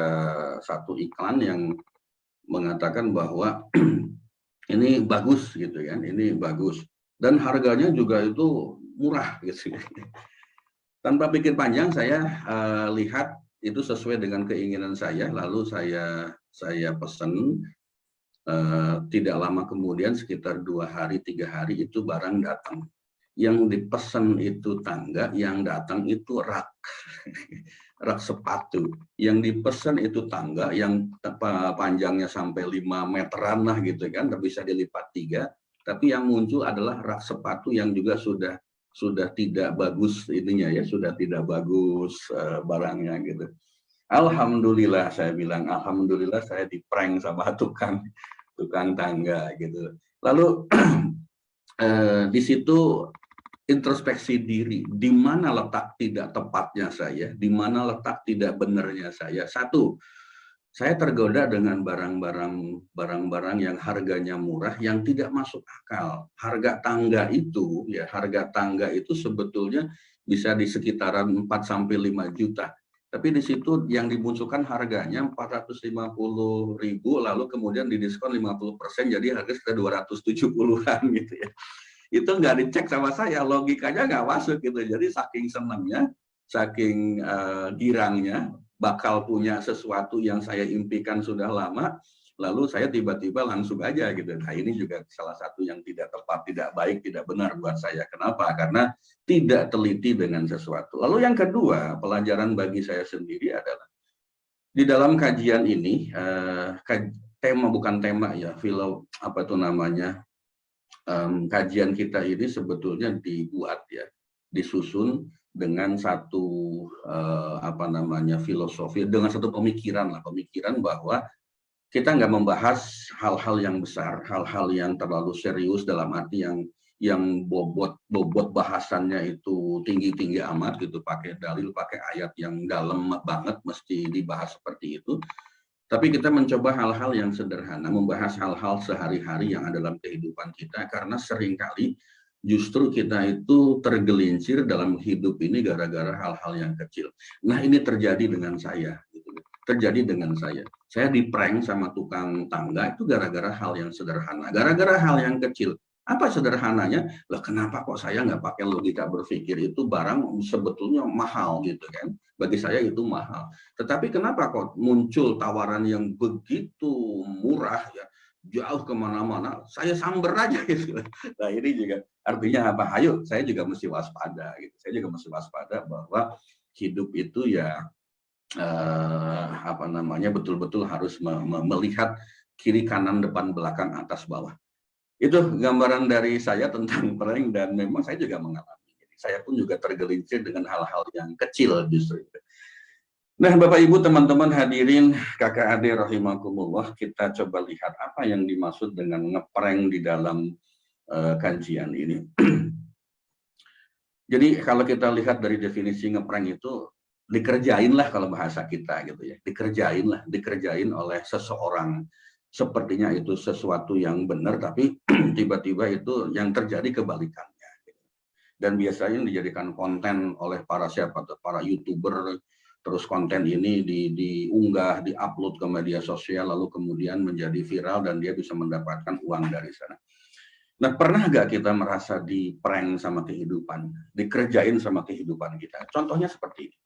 satu iklan yang mengatakan bahwa ini bagus gitu kan, ini bagus dan harganya juga itu murah gitu. Tanpa pikir panjang saya lihat itu sesuai dengan keinginan saya, lalu saya pesan. Tidak lama kemudian, sekitar 2 hari 3 hari itu barang datang. Yang dipesan itu tangga, yang datang itu rak rak sepatu. Yang dipesan itu tangga yang panjangnya sampai 5 meteran lah gitu kan, bisa dilipat 3. Tapi yang muncul adalah rak sepatu yang juga sudah tidak bagus ininya ya, sudah tidak bagus barangnya gitu. Alhamdulillah, saya bilang alhamdulillah saya di-prank sama tukang tangga gitu. Lalu di situ introspeksi diri, di mana letak tidak tepatnya saya, di mana letak tidak benarnya saya. Satu, saya tergoda dengan barang-barang yang harganya murah yang tidak masuk akal. Harga tangga itu sebetulnya bisa di sekitaran 4 sampai 5 juta. Tapi di situ yang dimunculkan harganya 450.000, lalu kemudian didiskon 50%, jadi harga sekitar 270-an gitu ya. Itu nggak dicek sama saya, logikanya nggak masuk gitu. Jadi saking senangnya, saking girangnya bakal punya sesuatu yang saya impikan sudah lama, lalu saya tiba-tiba langsung aja gitu. Nah ini juga salah satu yang tidak tepat, tidak baik, tidak benar buat saya. Kenapa? Karena tidak teliti dengan sesuatu. Lalu yang kedua, pelajaran bagi saya sendiri adalah di dalam kajian ini, tema bukan tema ya, apa itu namanya, kajian kita ini sebetulnya dibuat ya, disusun dengan satu apa namanya filosofi, dengan satu pemikiran bahwa kita nggak membahas hal-hal yang besar, hal-hal yang terlalu serius dalam arti yang bobot bahasannya itu tinggi-tinggi amat gitu, pakai dalil, pakai ayat yang dalam banget mesti dibahas seperti itu. Tapi kita mencoba hal-hal yang sederhana, membahas hal-hal sehari-hari yang ada dalam kehidupan kita, karena seringkali justru kita itu tergelincir dalam hidup ini gara-gara hal-hal yang kecil. Nah ini terjadi dengan saya. Terjadi dengan saya. Saya di-prank sama tukang tangga itu gara-gara hal yang sederhana, gara-gara hal yang kecil. Apa sederhananya? Lah kenapa kok saya nggak pakai logika berpikir, itu barang sebetulnya mahal gitu kan? Bagi saya itu mahal. Tetapi kenapa kok muncul tawaran yang begitu murah ya, jauh kemana-mana, saya samber aja gitu. Nah ini juga artinya apa? Ayo, saya juga mesti waspada gitu. Saya juga mesti waspada bahwa hidup itu ya apa namanya betul-betul harus melihat kiri kanan depan belakang atas bawah. Itu gambaran dari saya tentang prank, dan memang saya juga mengalami. Jadi saya pun juga tergelincir dengan hal-hal yang kecil justru. Nah, Bapak Ibu, teman-teman hadirin, kakak adik rahimakumullah, kita coba lihat apa yang dimaksud dengan ngeprank di dalam kajian ini. Jadi kalau kita lihat dari definisi ngeprank itu, dikerjain lah kalau bahasa kita gitu ya, dikerjain oleh seseorang, sepertinya itu sesuatu yang benar tapi tiba-tiba itu yang terjadi kebalikannya gitu. Dan biasanya dijadikan konten oleh para YouTuber, terus konten ini diunggah, diupload ke media sosial, lalu kemudian menjadi viral dan dia bisa mendapatkan uang dari sana. Nah, pernah nggak kita merasa di-prank sama kehidupan, dikerjain sama kehidupan kita? Contohnya seperti ini.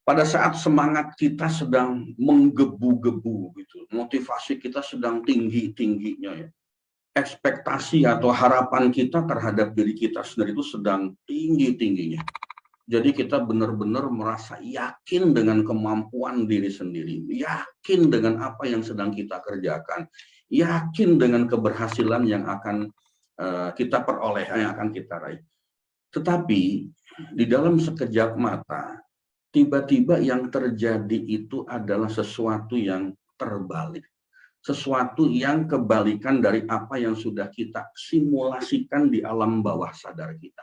Pada saat semangat kita sedang menggebu-gebu gitu, motivasi kita sedang tinggi-tingginya ya, ekspektasi atau harapan kita terhadap diri kita sendiri itu sedang tinggi-tingginya. Jadi kita benar-benar merasa yakin dengan kemampuan diri sendiri, yakin dengan apa yang sedang kita kerjakan, yakin dengan keberhasilan yang akan kita peroleh, yang akan kita raih. Tetapi di dalam sekejap mata, tiba-tiba yang terjadi itu adalah sesuatu yang terbalik. Sesuatu yang kebalikan dari apa yang sudah kita simulasikan di alam bawah sadar kita.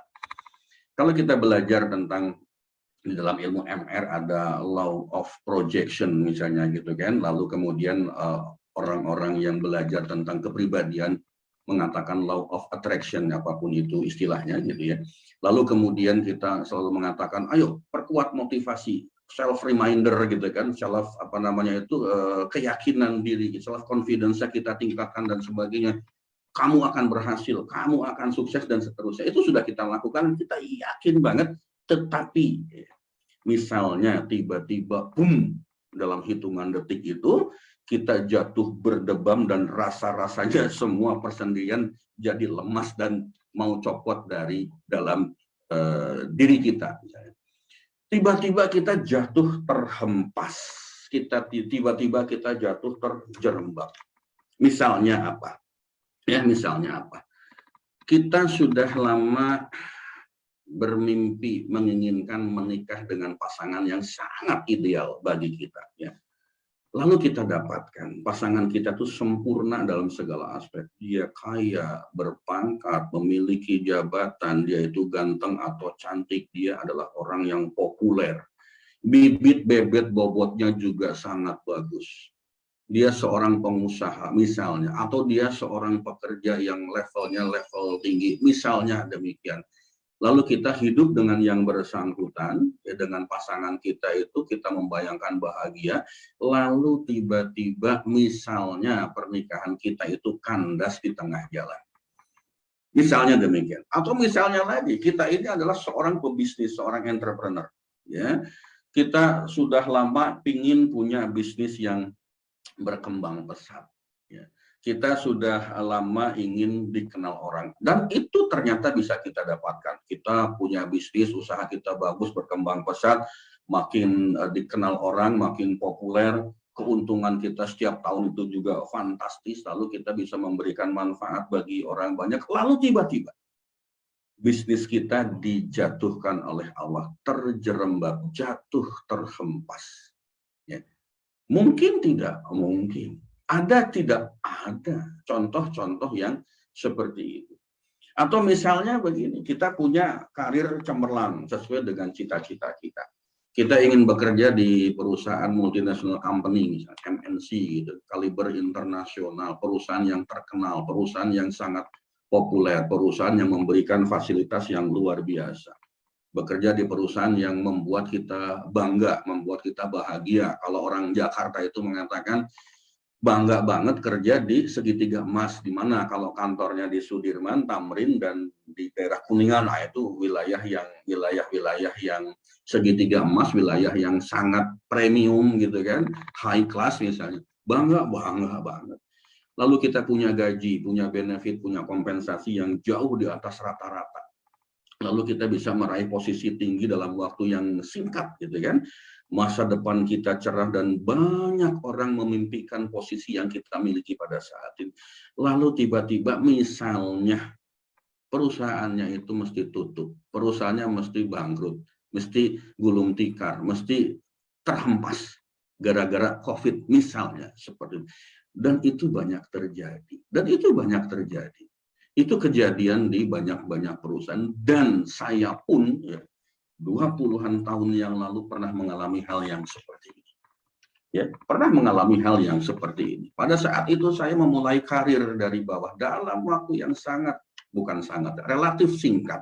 Kalau kita belajar tentang di dalam ilmu MR ada law of projection misalnya gitu kan, lalu kemudian orang-orang yang belajar tentang kepribadian mengatakan law of attraction, apapun itu istilahnya gitu ya. Lalu kemudian kita selalu mengatakan, ayo perkuat motivasi, self reminder gitu kan, self apa namanya itu keyakinan diri, self confidence kita tingkatkan dan sebagainya. Kamu akan berhasil, kamu akan sukses dan seterusnya. Itu sudah kita lakukan, kita yakin banget. Tetapi misalnya tiba-tiba boom, dalam hitungan detik itu kita jatuh berdebam dan rasa-rasanya semua persendian jadi lemas dan mau copot dari dalam diri kita. Tiba-tiba kita jatuh terhempas, tiba-tiba kita jatuh terjerembab. Misalnya apa? Ya, misalnya apa? Kita sudah lama bermimpi menginginkan menikah dengan pasangan yang sangat ideal bagi kita, ya. Lalu kita dapatkan pasangan kita tuh sempurna dalam segala aspek. Dia kaya, berpangkat, memiliki jabatan, dia itu ganteng atau cantik, dia adalah orang yang populer. Bibit bebet bobotnya juga sangat bagus. Dia seorang pengusaha misalnya, atau dia seorang pekerja yang levelnya level tinggi, misalnya demikian. Lalu kita hidup dengan yang bersangkutan, ya, dengan pasangan kita itu kita membayangkan bahagia, lalu tiba-tiba misalnya pernikahan kita itu kandas di tengah jalan. Misalnya demikian. Atau misalnya lagi, kita ini adalah seorang pebisnis, seorang entrepreneur. Ya. Kita sudah lama ingin punya bisnis yang berkembang pesat. Ya. Kita sudah lama ingin dikenal orang, dan itu ternyata bisa kita dapatkan. Kita punya bisnis, usaha kita bagus, berkembang pesat, makin dikenal orang, makin populer, keuntungan kita setiap tahun itu juga fantastis, lalu kita bisa memberikan manfaat bagi orang banyak, lalu tiba-tiba bisnis kita dijatuhkan oleh Allah, terjerembab, jatuh, terhempas. Ya. Mungkin tidak, mungkin. Ada tidak? Ada contoh-contoh yang seperti itu. Atau misalnya begini, kita punya karir cemerlang sesuai dengan cita-cita kita. Kita ingin bekerja di perusahaan multinational company, misalnya MNC, gitu, kaliber internasional, perusahaan yang terkenal, perusahaan yang sangat populer, perusahaan yang memberikan fasilitas yang luar biasa. Bekerja di perusahaan yang membuat kita bangga, membuat kita bahagia. Kalau orang Jakarta itu mengatakan bangga banget kerja di segitiga emas, di mana kalau kantornya di Sudirman, Tamrin, dan di daerah Kuningan, nah itu wilayah yang segitiga emas, wilayah yang sangat premium gitu kan, high class misalnya, bangga banget. Lalu kita punya gaji, punya benefit, punya kompensasi yang jauh di atas rata-rata. Lalu kita bisa meraih posisi tinggi dalam waktu yang singkat gitu kan. Masa depan kita cerah dan banyak orang memimpikan posisi yang kita miliki pada saat ini. Lalu tiba-tiba misalnya perusahaannya itu mesti tutup, perusahaannya mesti bangkrut, mesti gulung tikar, mesti terhempas gara-gara COVID misalnya seperti itu. Dan itu banyak terjadi. Itu kejadian di banyak perusahaan, dan saya pun ya, 20-an tahun yang lalu pernah mengalami hal yang seperti ini. Ya, pernah mengalami hal yang seperti ini. Pada saat itu saya memulai karir dari bawah dalam waktu yang relatif singkat.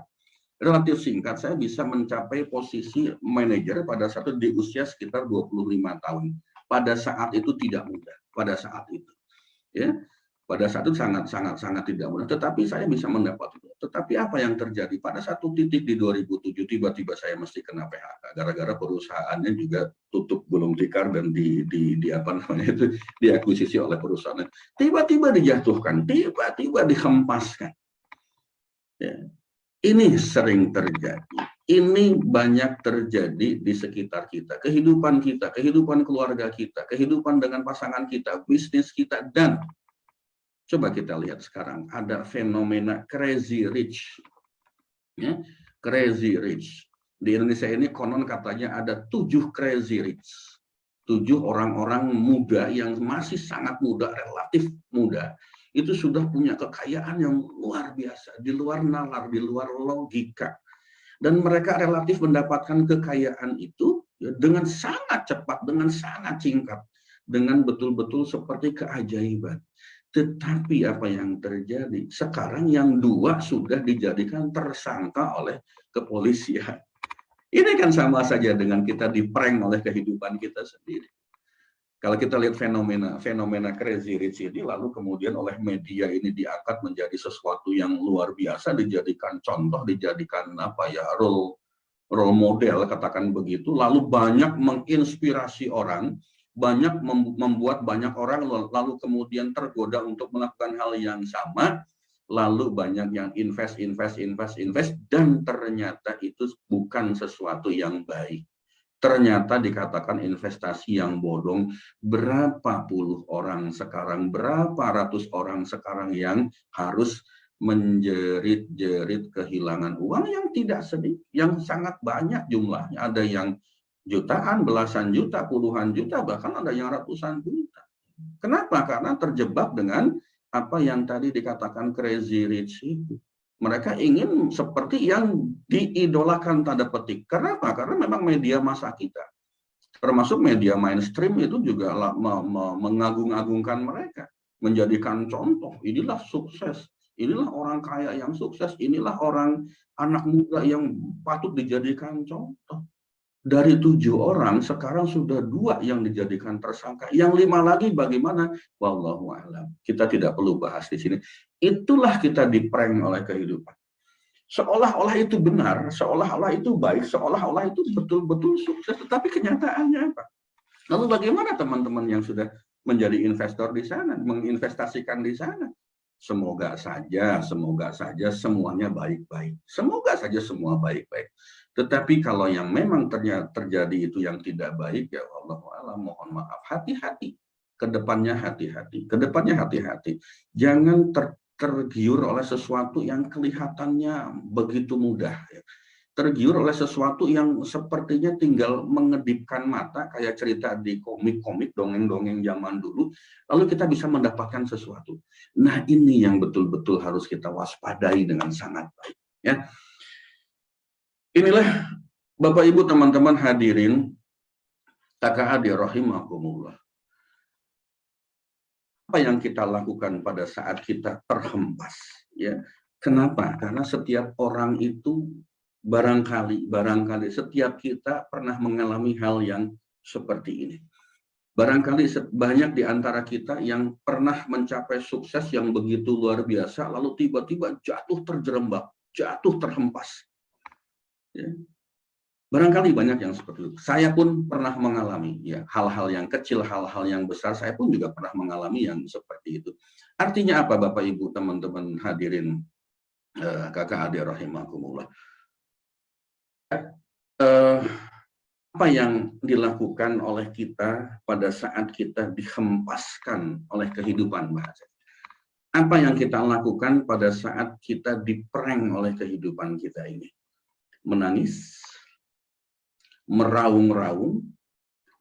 Relatif singkat saya bisa mencapai posisi manajer pada saat itu di usia sekitar 25 tahun. Pada saat itu tidak mudah, pada saat itu. Ya. Pada saat itu sangat tidak mudah, tetapi saya bisa mendapat itu. Tetapi apa yang terjadi? Pada satu titik di 2007, tiba-tiba saya mesti kena PHK, gara-gara perusahaannya juga tutup gulung tikar dan diakuisisi oleh perusahaan. Tiba-tiba dijatuhkan, tiba-tiba dihempaskan. Ya. Ini sering terjadi. Ini banyak terjadi di sekitar kita, kehidupan keluarga kita, kehidupan dengan pasangan kita, bisnis kita, dan coba kita lihat sekarang, ada fenomena crazy rich. Ya, crazy rich. Di Indonesia ini konon katanya ada 7 crazy rich. 7 orang-orang muda yang masih sangat muda, relatif muda. Itu sudah punya kekayaan yang luar biasa, di luar nalar, di luar logika. Dan mereka relatif mendapatkan kekayaan itu ya, dengan sangat cepat, dengan sangat singkat. Dengan betul-betul seperti keajaiban. Tetapi apa yang terjadi? Sekarang yang 2 sudah dijadikan tersangka oleh kepolisian. Ini kan sama saja dengan kita diprank oleh kehidupan kita sendiri. Kalau kita lihat fenomena crazy rich ini, lalu kemudian oleh media ini diangkat menjadi sesuatu yang luar biasa, dijadikan contoh, dijadikan role model, katakan begitu, lalu banyak menginspirasi orang, banyak membuat banyak orang lalu kemudian tergoda untuk melakukan hal yang sama, lalu banyak yang invest, dan ternyata itu bukan sesuatu yang baik. Ternyata dikatakan investasi yang bodong. Berapa puluh orang sekarang, berapa ratus orang sekarang yang harus menjerit-jerit kehilangan uang yang tidak sedikit, yang sangat banyak jumlahnya. Ada yang jutaan, belasan juta, puluhan juta, bahkan ada yang ratusan juta. Kenapa? Karena terjebak dengan apa yang tadi dikatakan crazy rich itu. Mereka ingin seperti yang diidolakan tanda petik. Kenapa? Karena memang media massa kita, termasuk media mainstream itu juga mengagung-agungkan mereka. Menjadikan contoh, inilah sukses, inilah orang kaya yang sukses, inilah orang anak muda yang patut dijadikan contoh. Dari 7 orang, sekarang sudah 2 yang dijadikan tersangka. Yang 5 lagi bagaimana? Wallahu a'lam. Kita tidak perlu bahas di sini. Itulah kita diprank oleh kehidupan. Seolah-olah itu benar, seolah-olah itu baik, seolah-olah itu betul-betul sukses. Tetapi kenyataannya apa? Lalu bagaimana teman-teman yang sudah menjadi investor di sana, menginvestasikan di sana. Semoga saja semuanya baik-baik. Semoga saja semua baik-baik. Tetapi kalau yang memang ternyata terjadi itu yang tidak baik, ya Allah mohon maaf, hati-hati. Kedepannya hati-hati. Kedepannya hati-hati. Jangan tergiur oleh sesuatu yang kelihatannya begitu mudah. Ya. Tergiur oleh sesuatu yang sepertinya tinggal mengedipkan mata, kayak cerita di komik-komik, dongeng-dongeng zaman dulu, lalu kita bisa mendapatkan sesuatu. Nah, ini yang betul-betul harus kita waspadai dengan sangat baik. Ya. Inilah Bapak Ibu teman-teman hadirin, kakak adik rahimakumullah. Apa yang kita lakukan pada saat kita terhempas? Ya. Kenapa? Karena setiap orang itu barangkali setiap kita pernah mengalami hal yang seperti ini. Barangkali banyak di antara kita yang pernah mencapai sukses yang begitu luar biasa, lalu tiba-tiba jatuh terjerembab, jatuh terhempas. Ya. Barangkali banyak yang seperti itu. Saya pun pernah mengalami ya hal-hal yang kecil, hal-hal yang besar. Saya pun juga pernah mengalami yang seperti itu. Artinya apa, Bapak Ibu teman-teman hadirin kakak adik rahimakumullah? Apa yang dilakukan oleh kita pada saat kita dihempaskan oleh kehidupan bahasa? Apa yang kita lakukan pada saat kita diprank oleh kehidupan kita ini? Menangis, meraung-raung,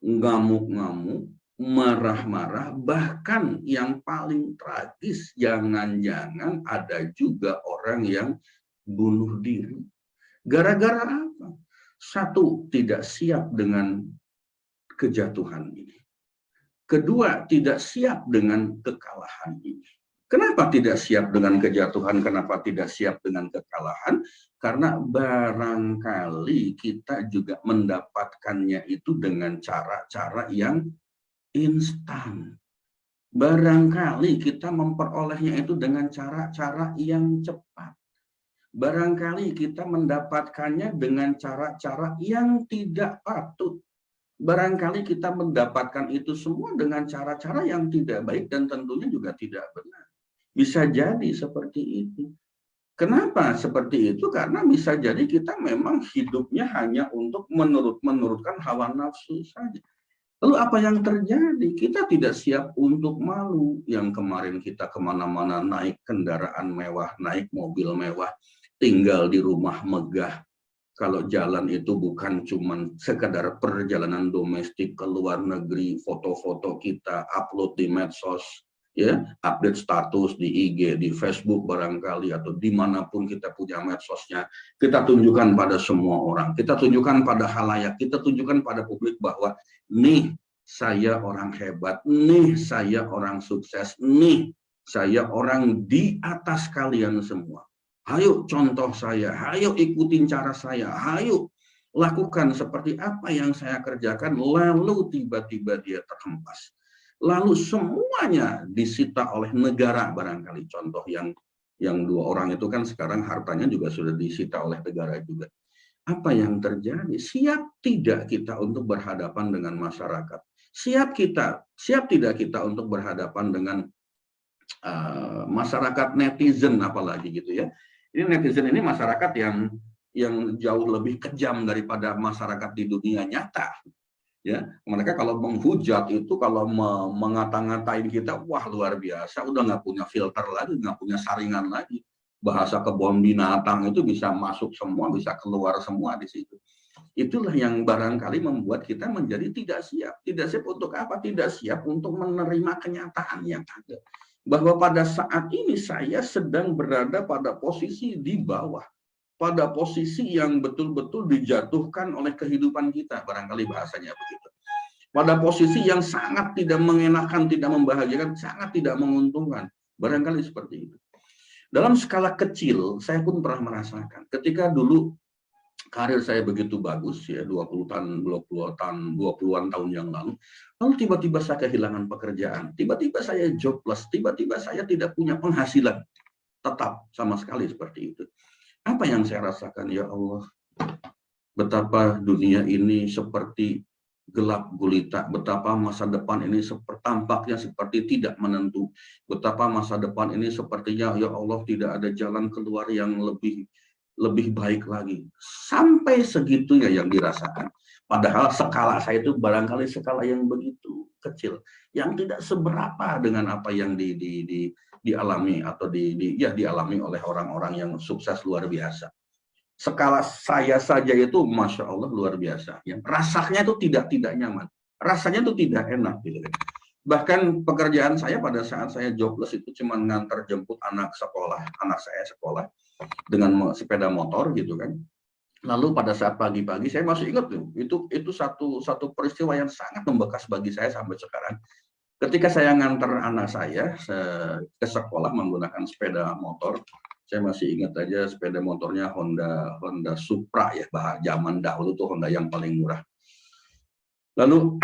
ngamuk-ngamuk, marah-marah, bahkan yang paling tragis, jangan-jangan ada juga orang yang bunuh diri. Gara-gara apa? Satu, tidak siap dengan kejatuhan ini. Kedua, tidak siap dengan kekalahan ini. Kenapa tidak siap dengan kejatuhan? Kenapa tidak siap dengan kekalahan? Karena barangkali kita juga mendapatkannya itu dengan cara-cara yang instan. Barangkali kita memperolehnya itu dengan cara-cara yang cepat. Barangkali kita mendapatkannya dengan cara-cara yang tidak patut. Barangkali kita mendapatkan itu semua dengan cara-cara yang tidak baik dan tentunya juga tidak benar. Bisa jadi seperti itu. Kenapa seperti itu? Karena bisa jadi kita memang hidupnya hanya untuk menurutkan hawa nafsu saja. Lalu apa yang terjadi? Kita tidak siap untuk malu. Yang kemarin kita kemana-mana naik kendaraan mewah, naik mobil mewah, tinggal di rumah megah. Kalau jalan itu bukan cuma sekedar perjalanan domestik ke luar negeri, foto-foto kita upload di medsos, ya, update status di IG, di Facebook barangkali, atau dimanapun kita punya medsosnya, kita tunjukkan pada semua orang, kita tunjukkan pada khalayak, kita tunjukkan pada publik bahwa nih saya orang hebat, nih saya orang sukses, nih saya orang di atas kalian semua. Ayo contoh saya, ayo ikutin cara saya, ayo lakukan seperti apa yang saya kerjakan, lalu tiba-tiba dia terhempas. Lalu semuanya disita oleh negara barangkali. Contoh yang dua orang itu kan sekarang hartanya juga sudah disita oleh negara juga. Apa yang terjadi? Siap tidak kita untuk berhadapan dengan masyarakat? Siap tidak kita untuk berhadapan dengan masyarakat netizen apalagi gitu ya. Ini netizen ini masyarakat yang jauh lebih kejam daripada masyarakat di dunia nyata. Ya, mereka kalau menghujat itu, kalau mengata-ngatain kita, wah luar biasa, udah nggak punya filter lagi, nggak punya saringan lagi. Bahasa kebun binatang itu bisa masuk semua, bisa keluar semua di situ. Itulah yang barangkali membuat kita menjadi tidak siap. Tidak siap untuk apa? Tidak siap untuk menerima kenyataan yang ada. Bahwa pada saat ini saya sedang berada pada posisi di bawah. Pada posisi yang betul-betul dijatuhkan oleh kehidupan kita. Barangkali bahasanya begitu. Pada posisi yang sangat tidak mengenakan, tidak membahagiakan, sangat tidak menguntungkan. Barangkali seperti itu. Dalam skala kecil, saya pun pernah merasakan. Ketika dulu karir saya begitu bagus ya, 20-an tahun yang lalu tiba-tiba saya kehilangan pekerjaan, tiba-tiba saya jobless, tiba-tiba saya tidak punya penghasilan tetap sama sekali seperti itu. Apa yang saya rasakan? Ya Allah, betapa dunia ini seperti gelap gulita, betapa masa depan ini tampaknya seperti tidak menentu, betapa masa depan ini sepertinya ya Allah tidak ada jalan keluar yang lebih baik lagi. Sampai segitunya yang dirasakan. Padahal skala saya itu barangkali skala yang begitu kecil, yang tidak seberapa dengan apa yang dialami atau dialami oleh orang-orang yang sukses luar biasa. Skala saya saja itu Masya Allah luar biasa. Ya. Rasanya itu tidak nyaman. Rasanya itu tidak enak. Gitu. Bahkan pekerjaan saya pada saat saya jobless itu cuma ngantar jemput anak saya sekolah dengan sepeda motor gitu kan. Lalu pada saat pagi-pagi saya masih ingat tuh, itu satu peristiwa yang sangat membekas bagi saya sampai sekarang. Ketika saya ngantar anak saya ke sekolah menggunakan sepeda motor, saya masih ingat aja sepeda motornya Honda Supra ya, zaman dahulu tuh Honda yang paling murah. Lalu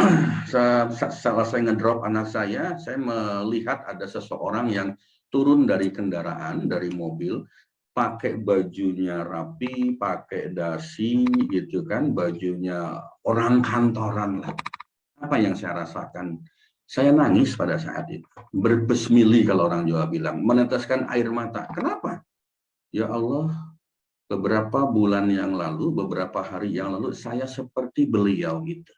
setelah saya ngedrop anak saya melihat ada seseorang yang turun dari kendaraan, dari mobil, pakai bajunya rapi, pakai dasi gitu kan, bajunya orang kantoran lah. Apa yang saya rasakan? Saya nangis pada saat itu, berbesmili kalau orang Jawa bilang, meneteskan air mata. Kenapa? Ya Allah, beberapa bulan yang lalu, beberapa hari yang lalu, saya seperti beliau gitu.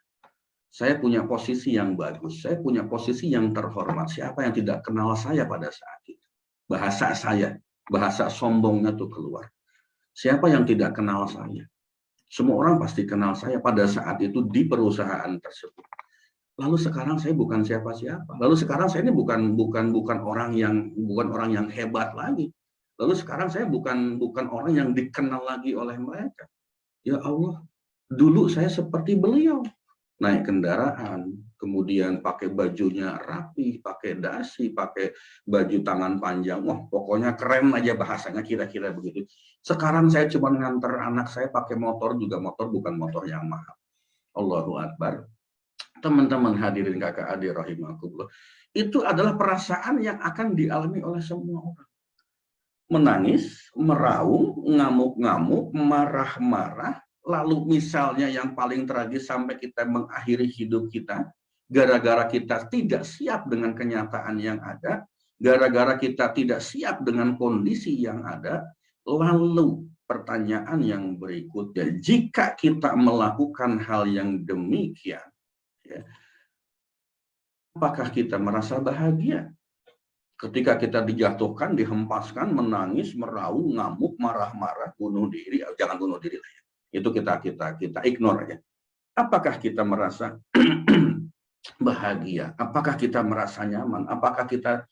Saya punya posisi yang bagus, saya punya posisi yang terhormat. Siapa yang tidak kenal saya pada saat itu? Bahasa saya, bahasa sombongnya tuh keluar. Siapa yang tidak kenal saya? Semua orang pasti kenal saya pada saat itu di perusahaan tersebut. Lalu sekarang saya bukan siapa-siapa. Lalu sekarang saya ini bukan orang yang hebat lagi. Lalu sekarang saya bukan orang yang dikenal lagi oleh mereka. Ya Allah, dulu saya seperti beliau. Naik kendaraan, kemudian pakai bajunya rapi, pakai dasi, pakai baju tangan panjang. Wah, pokoknya keren aja bahasanya kira-kira begitu. Sekarang saya cuma nganter anak saya pakai motor, juga motor bukan motor yang mahal. Allahu Akbar. Teman-teman hadirin kakak adik rahimakumullah. Itu adalah perasaan yang akan dialami oleh semua orang. Menangis, meraung, ngamuk-ngamuk, marah-marah, lalu misalnya yang paling tragis sampai kita mengakhiri hidup kita, gara-gara kita tidak siap dengan kenyataan yang ada, gara-gara kita tidak siap dengan kondisi yang ada, lalu pertanyaan yang berikutnya, jika kita melakukan hal yang demikian, ya, apakah kita merasa bahagia? Ketika kita dijatuhkan, dihempaskan, menangis, meraung, ngamuk, marah-marah, bunuh diri, jangan bunuh diri lah ya. Itu kita ignore aja. Apakah kita merasa bahagia? Apakah kita merasa nyaman? Apakah kita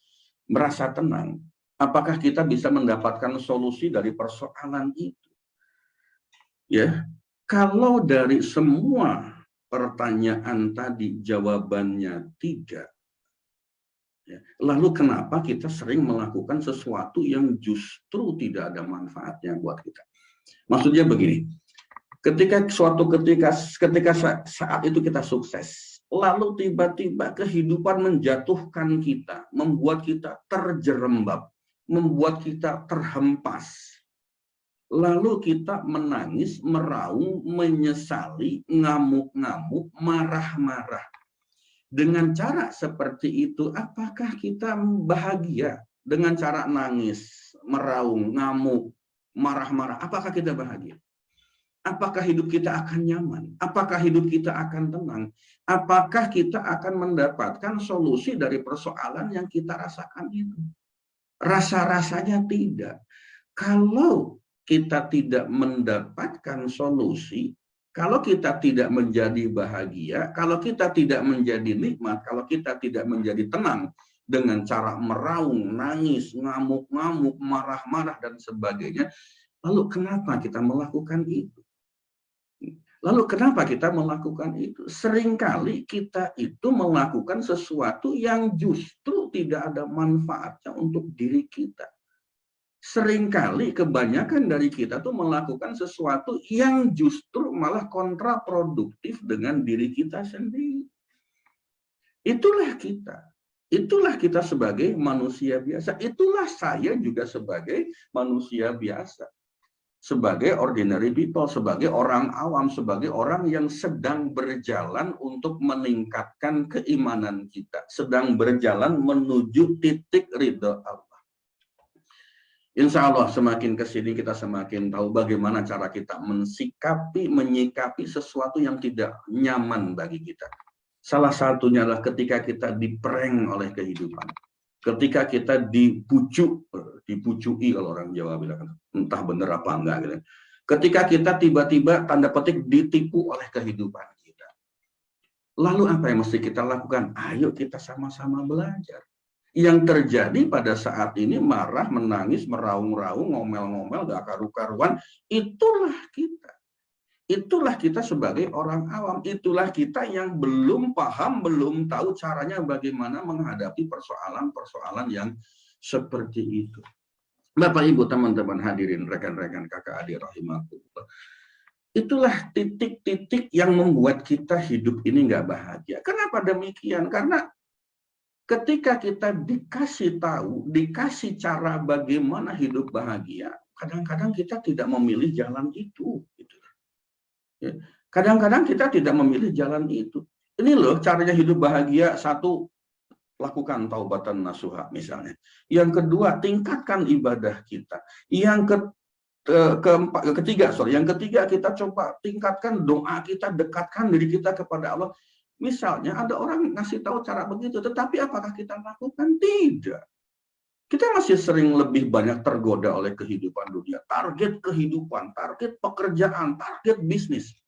merasa tenang? Apakah kita bisa mendapatkan solusi dari persoalan itu? Ya, kalau dari semua pertanyaan tadi jawabannya tidak. Ya. Lalu kenapa kita sering melakukan sesuatu yang justru tidak ada manfaatnya buat kita? Maksudnya begini, ketika saat itu kita sukses, lalu tiba-tiba kehidupan menjatuhkan kita, membuat kita terjerembab, membuat kita terhempas. Lalu kita menangis, meraung, menyesali, ngamuk-ngamuk, marah-marah. Dengan cara seperti itu, apakah kita bahagia? Dengan cara nangis, meraung, ngamuk, marah-marah, apakah kita bahagia? Apakah hidup kita akan nyaman? Apakah hidup kita akan tenang? Apakah kita akan mendapatkan solusi dari persoalan yang kita rasakan itu? Rasa-rasanya tidak. Kalau kita tidak mendapatkan solusi, kalau kita tidak menjadi bahagia, kalau kita tidak menjadi nikmat, kalau kita tidak menjadi tenang dengan cara meraung, nangis, ngamuk-ngamuk, marah-marah, dan sebagainya, lalu kenapa kita melakukan itu? Lalu kenapa kita melakukan itu? Seringkali kita itu melakukan sesuatu yang justru tidak ada manfaatnya untuk diri kita. Seringkali kebanyakan dari kita tuh melakukan sesuatu yang justru malah kontraproduktif dengan diri kita sendiri. Itulah kita. Itulah kita sebagai manusia biasa. Itulah saya juga sebagai manusia biasa. sebagai ordinary people, sebagai orang awam, sebagai orang yang sedang berjalan untuk meningkatkan keimanan kita, sedang berjalan menuju titik ridho Allah. Insya Allah semakin kesini kita semakin tahu bagaimana cara kita menyikapi sesuatu yang tidak nyaman bagi kita. Salah satunya adalah ketika kita diprank oleh kehidupan. Ketika kita dipucui kalau orang Jawa bilang, entah benar apa enggak gitu. Ketika kita tiba-tiba tanda petik ditipu oleh kehidupan kita. Lalu apa yang mesti kita lakukan? Ayo kita sama-sama belajar. Yang terjadi pada saat ini marah, menangis, meraung-raung, ngomel-ngomel, gak karu-karuan, itulah kita. Itulah kita sebagai orang awam, itulah kita yang belum paham, belum tahu caranya bagaimana menghadapi persoalan-persoalan yang seperti itu. Bapak, Ibu, teman-teman hadirin, rekan-rekan kakak adik rahimakumullah. Itulah titik-titik yang membuat kita hidup ini nggak bahagia. Kenapa demikian? Karena ketika kita dikasih tahu, dikasih cara bagaimana hidup bahagia, kadang-kadang kita tidak memilih jalan itu. Kadang-kadang kita tidak memilih jalan itu. Ini loh caranya hidup bahagia. Satu, lakukan taubatan nasuha misalnya. Yang kedua, tingkatkan ibadah kita. Yang ketiga kita coba tingkatkan doa kita, dekatkan diri kita kepada Allah. Misalnya ada orang ngasih tahu cara begitu, tetapi apakah kita lakukan? Tidak. Kita masih sering lebih banyak tergoda oleh kehidupan dunia. Target kehidupan, target pekerjaan, target bisnis.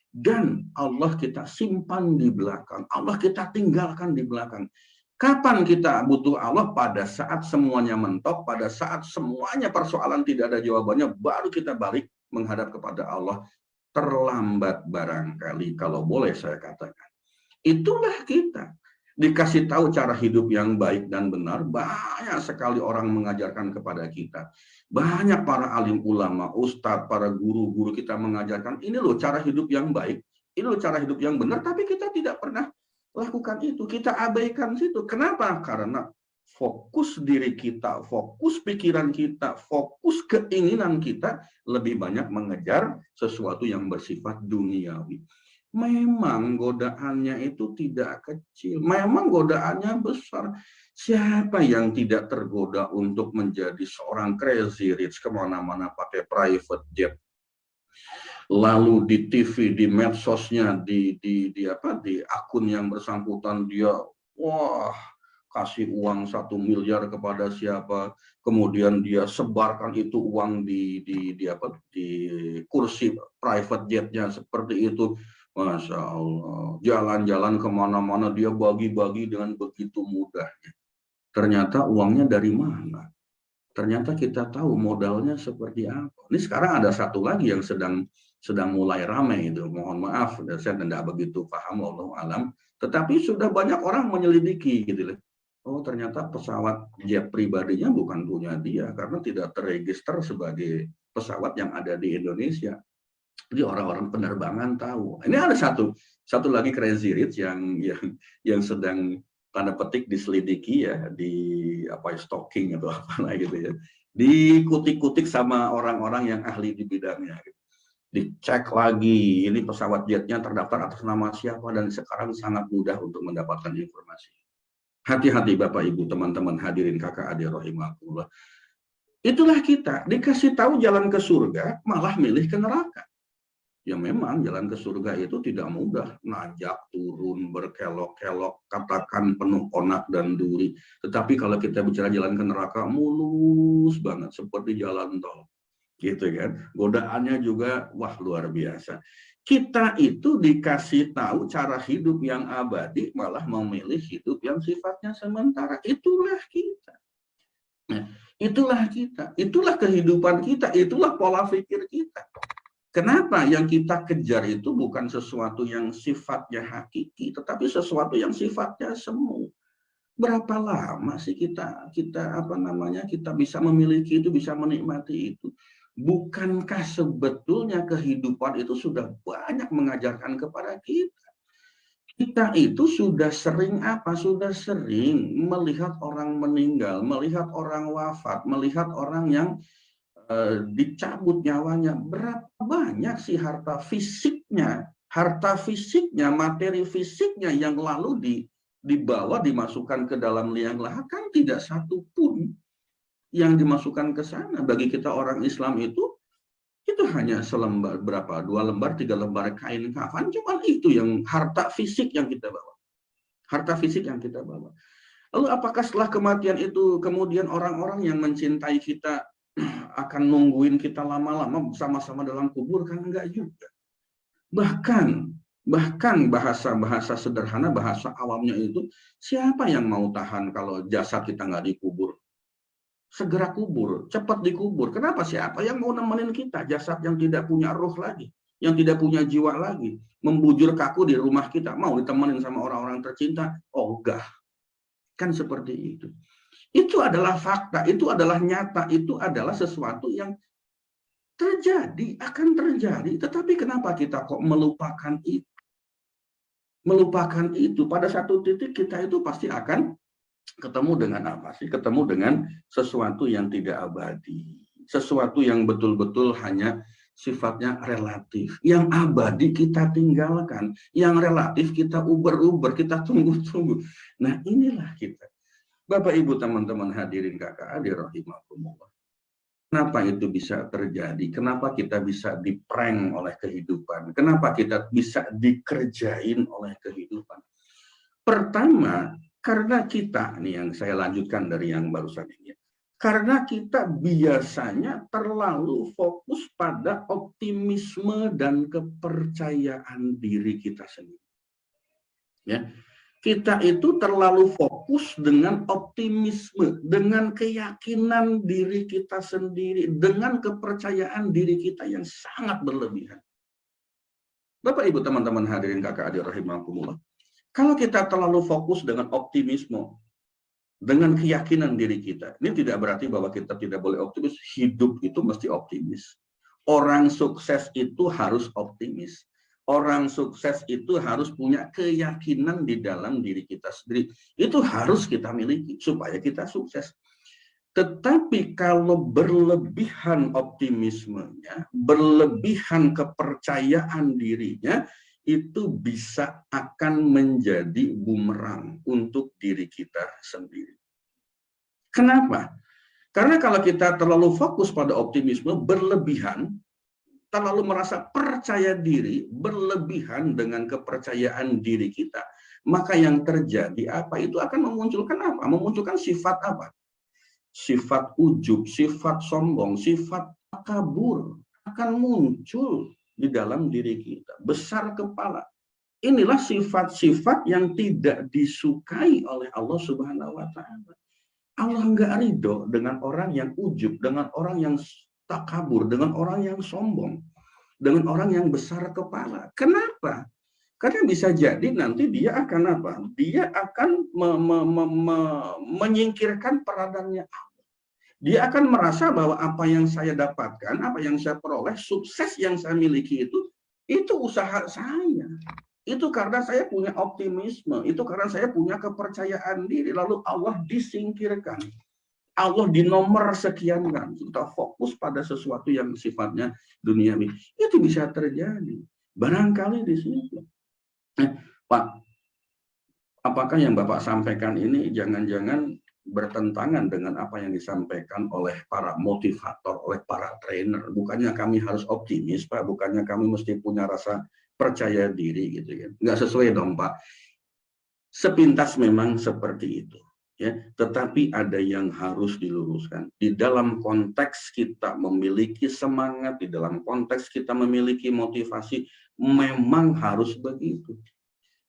Dan Allah kita simpan di belakang. Allah kita tinggalkan di belakang. Kapan kita butuh Allah? Pada saat semuanya mentok, pada saat semuanya persoalan tidak ada jawabannya, baru kita balik menghadap kepada Allah. Terlambat barangkali, kalau boleh saya katakan. Itulah kita. Dikasih tahu cara hidup yang baik dan benar, banyak sekali orang mengajarkan kepada kita. Banyak para alim ulama, ustadz, para guru-guru kita mengajarkan, ini loh cara hidup yang baik, ini loh cara hidup yang benar, tapi kita tidak pernah lakukan itu. Kita abaikan situ. Kenapa? Karena fokus diri kita, fokus pikiran kita, fokus keinginan kita lebih banyak mengejar sesuatu yang bersifat duniawi. Memang godaannya itu tidak kecil, memang godaannya besar. Siapa yang tidak tergoda untuk menjadi seorang crazy rich, kemana-mana pakai private jet, lalu di TV, di medsosnya, di akun yang bersangkutan dia, wah, kasih uang 1 miliar kepada siapa, kemudian dia sebarkan itu uang di kursi private jetnya seperti itu. Masya Allah, jalan-jalan kemana-mana dia bagi-bagi dengan begitu mudahnya. Ternyata uangnya dari mana? Ternyata kita tahu modalnya seperti apa. Ini sekarang ada satu lagi yang sedang mulai ramai itu. Mohon maaf, saya tidak begitu paham, wallahu alam. Tetapi sudah banyak orang menyelidiki gitu. Oh, ternyata pesawat jet pribadinya bukan punya dia karena tidak terregister sebagai pesawat yang ada di Indonesia. Jadi orang-orang penerbangan tahu. Ini ada satu lagi crazy rich yang sedang tanda petik diselidiki ya, di stalking atau apa gitu ya. Dikutik-kutik sama orang-orang yang ahli di bidangnya. Dicek lagi, ini pesawat jetnya terdaftar atas nama siapa, dan sekarang sangat mudah untuk mendapatkan informasi. Hati-hati Bapak Ibu, teman-teman hadirin kakak adik rahimakumullah. Itulah kita, dikasih tahu jalan ke surga, malah milih ke neraka. Ya memang jalan ke surga itu tidak mudah, nanjak, turun, berkelok-kelok, katakan penuh onak dan duri. Tetapi kalau kita bicara jalan ke neraka, mulus banget, seperti jalan tol. Gitu kan, godaannya juga, wah luar biasa. Kita itu dikasih tahu cara hidup yang abadi, malah memilih hidup yang sifatnya sementara. Itulah kita. Nah, itulah kita, itulah kehidupan kita, itulah pola pikir kita. Kenapa yang kita kejar itu bukan sesuatu yang sifatnya hakiki, tetapi sesuatu yang sifatnya semu. Berapa lama sih kita bisa memiliki itu, bisa menikmati itu? Bukankah sebetulnya kehidupan itu sudah banyak mengajarkan kepada kita? Kita itu sudah sering Sudah sering melihat orang meninggal, melihat orang wafat, melihat orang yang dicabut nyawanya, berapa banyak sih harta fisiknya, materi fisiknya yang lalu dibawa, dimasukkan ke dalam liang lahat, kan tidak satu pun yang dimasukkan ke sana. Bagi kita orang Islam itu hanya selembar, berapa, 2 lembar, 3 lembar kain kafan, cuma itu yang harta fisik yang kita bawa. Harta fisik yang kita bawa. Lalu apakah setelah kematian itu kemudian orang-orang yang mencintai kita akan nungguin kita lama-lama bersama-sama dalam kubur? Kan enggak juga. Bahkan bahasa sederhana, bahasa awamnya itu, siapa yang mau tahan kalau jasad kita nggak dikubur? Segera kubur, cepat dikubur. Kenapa? Siapa yang mau nemenin kita? Jasad yang tidak punya ruh lagi, yang tidak punya jiwa lagi, membujur kaku di rumah kita, mau ditemenin sama orang-orang tercinta? Oh enggak. Kan seperti itu. Itu adalah fakta, itu adalah nyata, itu adalah sesuatu yang terjadi, akan terjadi. Tetapi kenapa kita kok melupakan itu? Melupakan itu. Pada satu titik kita itu pasti akan ketemu dengan apa sih? Ketemu dengan sesuatu yang tidak abadi. Sesuatu yang betul-betul hanya sifatnya relatif. Yang abadi kita tinggalkan. Yang relatif kita uber-uber, kita tunggu-tunggu. Nah inilah kita. Bapak Ibu teman-teman hadirin kakak adik rahimakumullah. Kenapa itu bisa terjadi? Kenapa kita bisa diprank oleh kehidupan? Kenapa kita bisa dikerjain oleh kehidupan? Pertama, karena kita, nih yang saya lanjutkan dari yang barusan ini, karena kita biasanya terlalu fokus pada optimisme dan kepercayaan diri kita sendiri. Ya, kita itu terlalu fokus dengan optimisme, dengan keyakinan diri kita sendiri, dengan kepercayaan diri kita yang sangat berlebihan. Bapak Ibu teman-teman hadirin kakak adik rahimakumullah. Kalau kita terlalu fokus dengan optimisme, dengan keyakinan diri kita, ini tidak berarti bahwa kita tidak boleh optimis. Hidup itu mesti optimis. Orang sukses itu harus optimis. Orang sukses itu harus punya keyakinan di dalam diri kita sendiri. Itu harus kita miliki supaya kita sukses. Tetapi kalau berlebihan optimismenya, berlebihan kepercayaan dirinya, itu bisa akan menjadi bumerang untuk diri kita sendiri. Kenapa? Karena kalau kita terlalu fokus pada optimisme berlebihan, terlalu merasa percaya diri, berlebihan dengan kepercayaan diri kita, maka yang terjadi apa? Itu akan memunculkan apa? Memunculkan sifat apa? Sifat ujub, sifat sombong, sifat takabur akan muncul di dalam diri kita. Besar kepala. Inilah sifat-sifat yang tidak disukai oleh Allah Subhanahu wa Ta'ala. Allah nggak ridho dengan orang yang ujub, dengan orang yang takabur, dengan orang yang sombong, dengan orang yang besar kepala. Kenapa? Karena bisa jadi nanti dia akan apa? Dia akan menyingkirkan peradannya Allah. Dia akan merasa bahwa apa yang saya dapatkan, apa yang saya peroleh, sukses yang saya miliki itu usaha saya. Itu karena saya punya optimisme, itu karena saya punya kepercayaan diri, lalu Allah disingkirkan. Allah di nomor sekian kan, kita fokus pada sesuatu yang sifatnya duniawi. Itu bisa terjadi. Barangkali di situ. Pak, apakah yang Bapak sampaikan ini jangan-jangan bertentangan dengan apa yang disampaikan oleh para motivator, oleh para trainer? Bukannya kami harus optimis, Pak? Bukannya kami mesti punya rasa percaya diri gitu ya? Nggak sesuai dong, Pak. Sepintas memang seperti itu. Ya, tetapi ada yang harus diluruskan. Di dalam konteks kita memiliki semangat, di dalam konteks kita memiliki motivasi, memang harus begitu.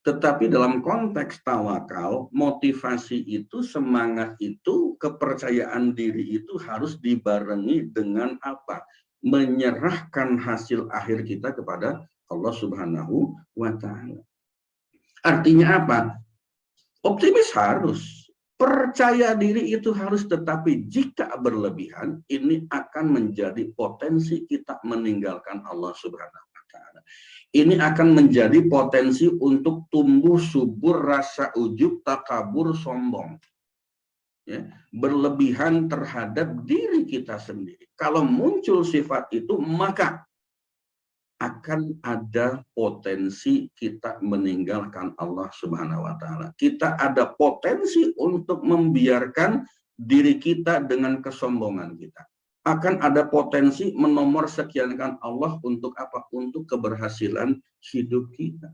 Tetapi dalam konteks tawakal, motivasi itu, semangat itu, kepercayaan diri itu harus dibarengi dengan apa? Menyerahkan hasil akhir kita kepada Allah Subhanahu wa Ta'ala. Artinya apa? Optimis harus. Percaya diri itu harus, tetapi jika berlebihan, ini akan menjadi potensi kita meninggalkan Allah Subhanahu wa Ta'ala. Ini akan menjadi potensi untuk tumbuh subur rasa ujub, takabur, sombong. ya, berlebihan terhadap diri kita sendiri. Kalau muncul sifat itu, maka akan ada potensi kita meninggalkan Allah Subhanahu wa Ta'ala. Kita ada potensi untuk membiarkan diri kita dengan kesombongan kita. Akan ada potensi menomorsekiankan Allah untuk apa? Untuk keberhasilan hidup kita.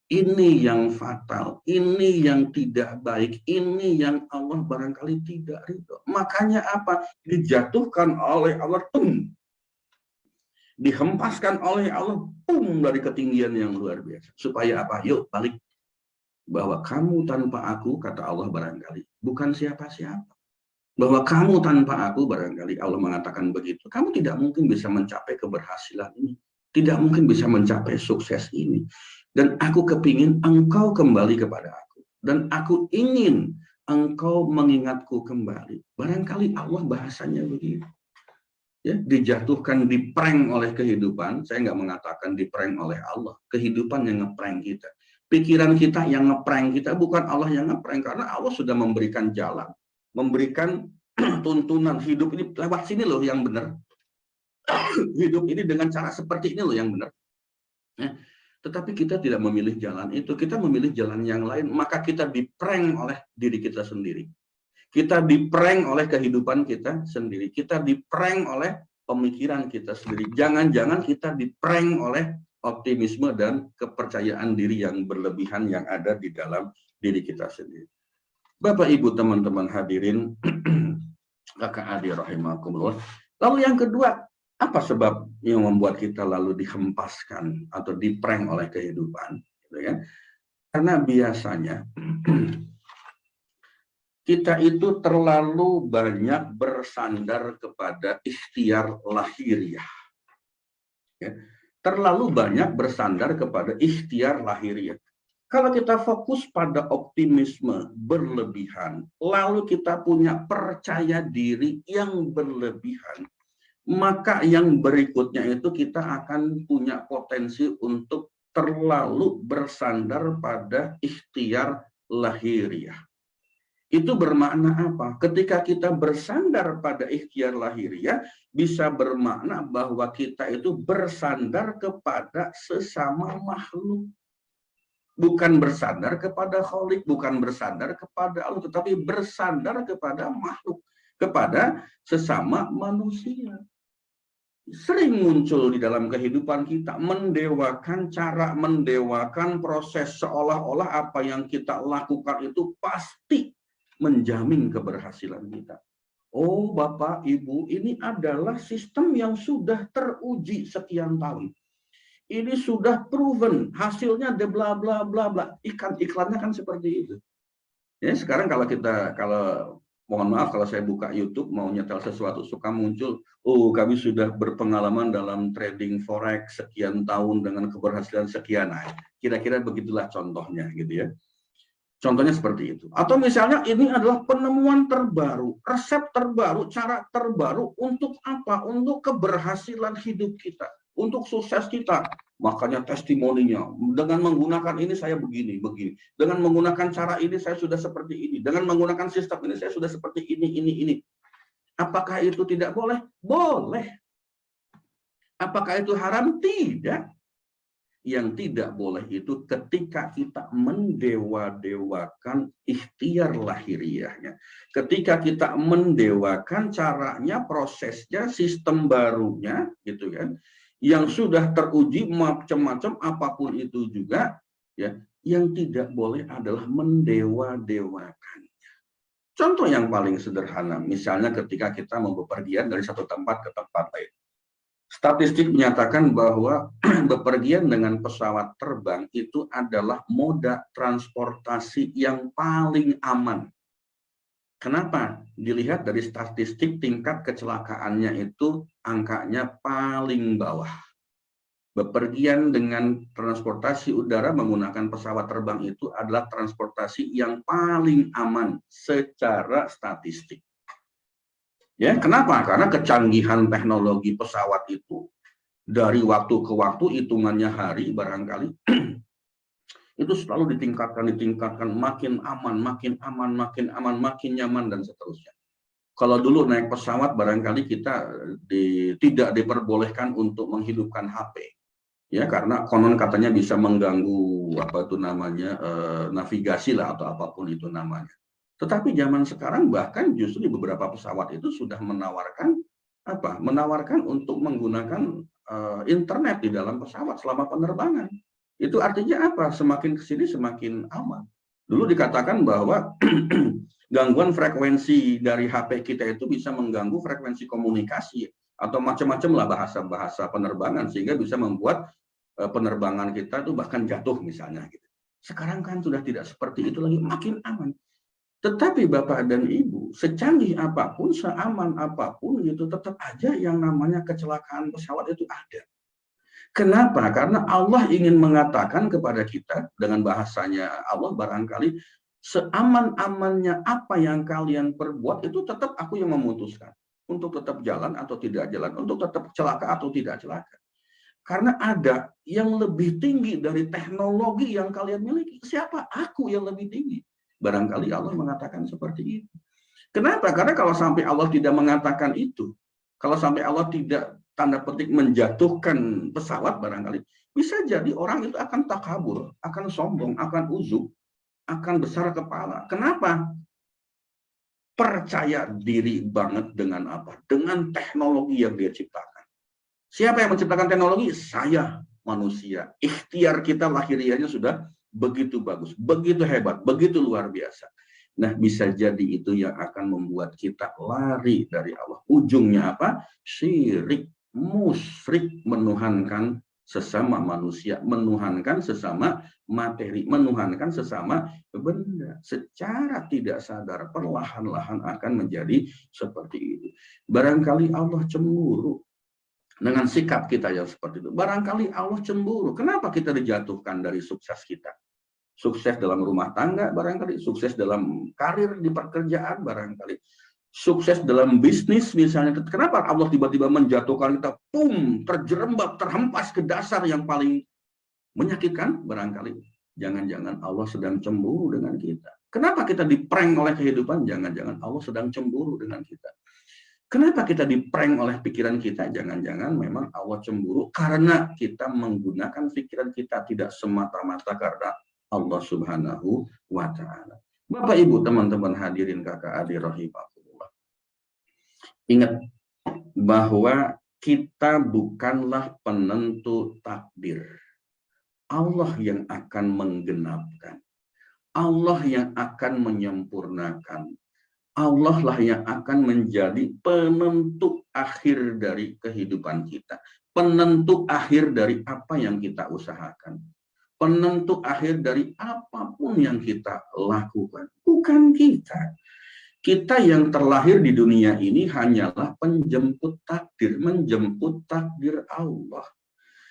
Ini yang fatal, ini yang tidak baik, ini yang Allah barangkali tidak ridho. Makanya apa? Dijatuhkan oleh Allah, dihempaskan oleh Allah dari ketinggian yang luar biasa. Supaya apa? Yuk balik. Bahwa kamu tanpa aku, kata Allah barangkali, bukan siapa-siapa. Bahwa kamu tanpa aku, barangkali Allah mengatakan begitu, kamu tidak mungkin bisa mencapai keberhasilan ini. Tidak mungkin bisa mencapai sukses ini. Dan aku kepingin engkau kembali kepada aku. Dan aku ingin engkau mengingatku kembali. Barangkali Allah bahasanya begitu. Ya, dijatuhkan, diprank oleh kehidupan. Saya nggak mengatakan diprank oleh Allah. Kehidupan yang ngeprank kita. Pikiran kita yang ngeprank kita, bukan Allah yang ngeprank. Karena Allah sudah memberikan jalan. Memberikan tuntunan. Hidup ini lewat sini loh yang benar. Hidup ini dengan cara seperti ini loh yang benar. Ya. Tetapi kita tidak memilih jalan itu. Kita memilih jalan yang lain. Maka kita diprank oleh diri kita sendiri. Kita diprank oleh kehidupan kita sendiri. Kita diprank oleh pemikiran kita sendiri. Jangan-jangan kita diprank oleh optimisme dan kepercayaan diri yang berlebihan yang ada di dalam diri kita sendiri. Bapak, Ibu, teman-teman hadirin, kakak adik rahimakumullah. Lalu yang kedua, apa sebab yang membuat kita lalu dihempaskan atau diprank oleh kehidupan? Gitu ya? Karena biasanya kita itu terlalu banyak bersandar kepada ikhtiar lahiriah. Ya. Terlalu banyak bersandar kepada ikhtiar lahiriah. Kalau kita fokus pada optimisme berlebihan, lalu kita punya percaya diri yang berlebihan, maka yang berikutnya itu kita akan punya potensi untuk terlalu bersandar pada ikhtiar lahiriah. Itu bermakna apa? Ketika kita bersandar pada ikhtiar lahiriah, bisa bermakna bahwa kita itu bersandar kepada sesama makhluk. Bukan bersandar kepada Khalik, bukan bersandar kepada Allah, tetapi bersandar kepada makhluk, kepada sesama manusia. Sering muncul di dalam kehidupan kita, mendewakan cara, mendewakan proses, seolah-olah apa yang kita lakukan itu pasti menjamin keberhasilan kita. Oh Bapak, Ibu, ini adalah sistem yang sudah teruji sekian tahun. Ini sudah proven, hasilnya de bla bla bla bla. Iklannya kan seperti itu. Ya, sekarang kalau mohon maaf kalau saya buka YouTube mau nyetel sesuatu suka muncul, oh kami sudah berpengalaman dalam trading forex sekian tahun dengan keberhasilan sekian. Nah, kira-kira begitulah contohnya gitu ya. Contohnya seperti itu. Atau misalnya ini adalah penemuan terbaru, resep terbaru, cara terbaru untuk apa? Untuk keberhasilan hidup kita, untuk sukses kita. Makanya testimoninya, dengan menggunakan ini saya begini, begini. Dengan menggunakan cara ini saya sudah seperti ini. Dengan menggunakan sistem ini saya sudah seperti ini. Apakah itu tidak boleh? Boleh. Apakah itu haram? Tidak. Yang tidak boleh itu ketika kita mendewa-dewakan ikhtiar lahiriahnya. Ketika kita mendewakan caranya, prosesnya, sistem barunya, gitu kan, yang sudah teruji macam-macam apapun itu juga, ya, yang tidak boleh adalah mendewa-dewakannya. Contoh yang paling sederhana, misalnya ketika kita mau bepergian dari satu tempat ke tempat lain. Statistik menyatakan bahwa bepergian dengan pesawat terbang itu adalah moda transportasi yang paling aman. Kenapa? Dilihat dari statistik tingkat kecelakaannya itu angkanya paling bawah. Bepergian dengan transportasi udara menggunakan pesawat terbang itu adalah transportasi yang paling aman secara statistik. Ya, kenapa? Karena kecanggihan teknologi pesawat itu dari waktu ke waktu, hitungannya hari barangkali, Itu selalu ditingkatkan, makin aman, makin aman, makin aman, makin nyaman, dan seterusnya. Kalau dulu naik pesawat, barangkali kita tidak diperbolehkan untuk menghidupkan HP. Ya, karena konon katanya bisa mengganggu navigasi lah atau apapun itu namanya. Tetapi zaman sekarang bahkan justru di beberapa pesawat itu sudah menawarkan untuk menggunakan internet di dalam pesawat selama penerbangan. Itu artinya apa? Semakin kesini semakin aman. Dulu dikatakan bahwa gangguan frekuensi dari HP kita itu bisa mengganggu frekuensi komunikasi atau macam-macam lah bahasa penerbangan, sehingga bisa membuat penerbangan kita itu bahkan jatuh misalnya. Gitu. Sekarang kan sudah tidak seperti itu lagi, makin aman. Tetapi Bapak dan Ibu, secanggih apapun, seaman apapun, gitu, tetap aja yang namanya kecelakaan pesawat itu ada. Kenapa? Karena Allah ingin mengatakan kepada kita, dengan bahasanya Allah barangkali, seaman-amannya apa yang kalian perbuat, itu tetap aku yang memutuskan. Untuk tetap jalan atau tidak jalan, untuk tetap celaka atau tidak celaka. Karena ada yang lebih tinggi dari teknologi yang kalian miliki. Siapa? Aku yang lebih tinggi. Barangkali Allah mengatakan seperti itu. Kenapa? Karena kalau sampai Allah tidak mengatakan itu, kalau sampai Allah tidak tanda petik menjatuhkan pesawat barangkali, bisa jadi orang itu akan takabur, akan sombong, akan uzub, akan besar kepala. Kenapa? Percaya diri banget dengan apa? Dengan teknologi yang dia ciptakan. Siapa yang menciptakan teknologi? Saya, manusia. Ikhtiar kita lahiriahnya sudah begitu bagus, begitu hebat, begitu luar biasa. Nah, bisa jadi itu yang akan membuat kita lari dari Allah. Ujungnya apa? Syirik, musyrik, menuhankan sesama manusia, menuhankan sesama materi, menuhankan sesama benda. Secara tidak sadar, perlahan-lahan akan menjadi seperti itu. Barangkali Allah cemburu dengan sikap kita yang seperti itu. Barangkali Allah cemburu. Kenapa kita dijatuhkan dari sukses kita? Sukses dalam rumah tangga barangkali, sukses dalam karir di pekerjaan barangkali, sukses dalam bisnis misalnya. Kenapa Allah tiba-tiba menjatuhkan kita, terjerembab, terhempas ke dasar yang paling menyakitkan? Barangkali jangan-jangan Allah sedang cemburu dengan kita. Kenapa kita diprank oleh kehidupan? Jangan-jangan Allah sedang cemburu dengan kita. Kenapa kita diprank oleh pikiran kita? Jangan-jangan memang Allah cemburu karena kita menggunakan pikiran kita tidak semata-mata karena Allah Subhanahu wa Ta'ala. Bapak Ibu, teman-teman hadirin kakak adik rahimahullah. Ingat bahwa kita bukanlah penentu takdir. Allah yang akan menggenapkan. Allah yang akan menyempurnakan. Allah lah yang akan menjadi penentu akhir dari kehidupan kita. Penentu akhir dari apa yang kita usahakan. Penentu akhir dari apapun yang kita lakukan. Bukan kita. Kita yang terlahir di dunia ini hanyalah penjemput takdir, menjemput takdir Allah.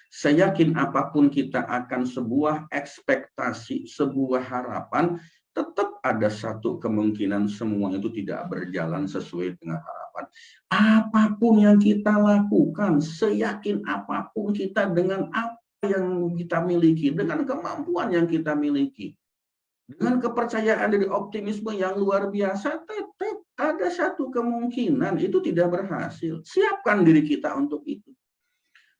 Saya yakin apapun kita akan sebuah ekspektasi, sebuah harapan, tetap ada satu kemungkinan semua itu tidak berjalan sesuai dengan harapan. Apapun yang kita lakukan, seyakin apapun kita dengan apa yang kita miliki, dengan kemampuan yang kita miliki, dengan kepercayaan dari optimisme yang luar biasa, tetap ada satu kemungkinan itu tidak berhasil. Siapkan diri kita untuk itu.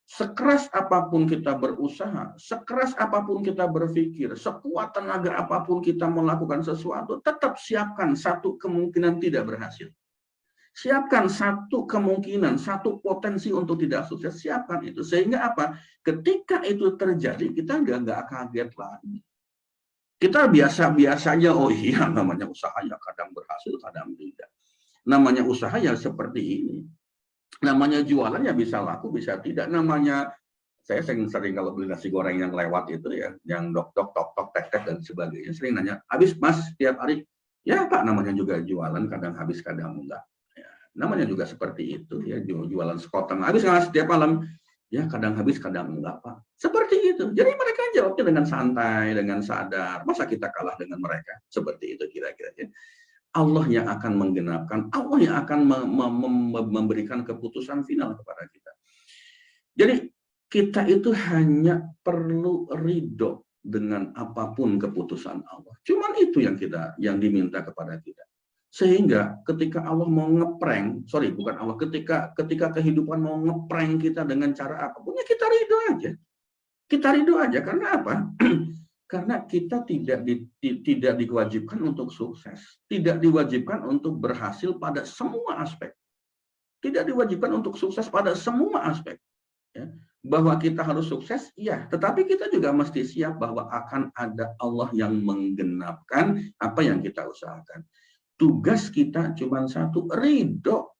Sekeras apapun kita berusaha, sekeras apapun kita berpikir, sekuat tenaga apapun kita melakukan sesuatu, tetap siapkan satu kemungkinan tidak berhasil. Siapkan satu kemungkinan, satu potensi untuk tidak sukses, siapkan itu. Sehingga apa? Ketika itu terjadi, kita nggak kaget lagi. Kita biasa-biasanya, oh iya namanya usaha ya kadang berhasil, kadang tidak. Namanya usaha ya seperti ini. Namanya jualan ya bisa laku, bisa tidak. Namanya, saya sering kalau beli nasi goreng yang lewat itu ya, yang dok-dok, tok-tok, tek-tek, dan sebagainya. Sering nanya, habis mas tiap hari? Ya Pak, namanya juga jualan, kadang habis, kadang enggak. Namanya juga seperti itu ya, jualan sekoteng habis nggak setiap malam ya, kadang habis kadang enggak Pak, seperti itu. Jadi mereka jawabnya dengan santai, dengan sadar. Masa kita kalah dengan mereka? Seperti itu kira-kira ya. Allah yang akan menggenapkan, Allah yang akan memberikan keputusan final kepada kita. Jadi kita itu hanya perlu ridho dengan apapun keputusan Allah. Cuman itu yang diminta kepada kita. Sehingga ketika Allah mau ngeprank, bukan Allah, ketika kehidupan mau ngeprank kita dengan cara apapun, ya kita ridho aja. Kita ridho aja, karena apa? Karena kita tidak diwajibkan untuk sukses, tidak diwajibkan untuk berhasil pada semua aspek, tidak diwajibkan untuk sukses pada semua aspek. Ya. Bahwa kita harus sukses, ya, tetapi kita juga mesti siap bahwa akan ada Allah yang menggenapkan apa yang kita usahakan. Tugas kita cuma satu, ridho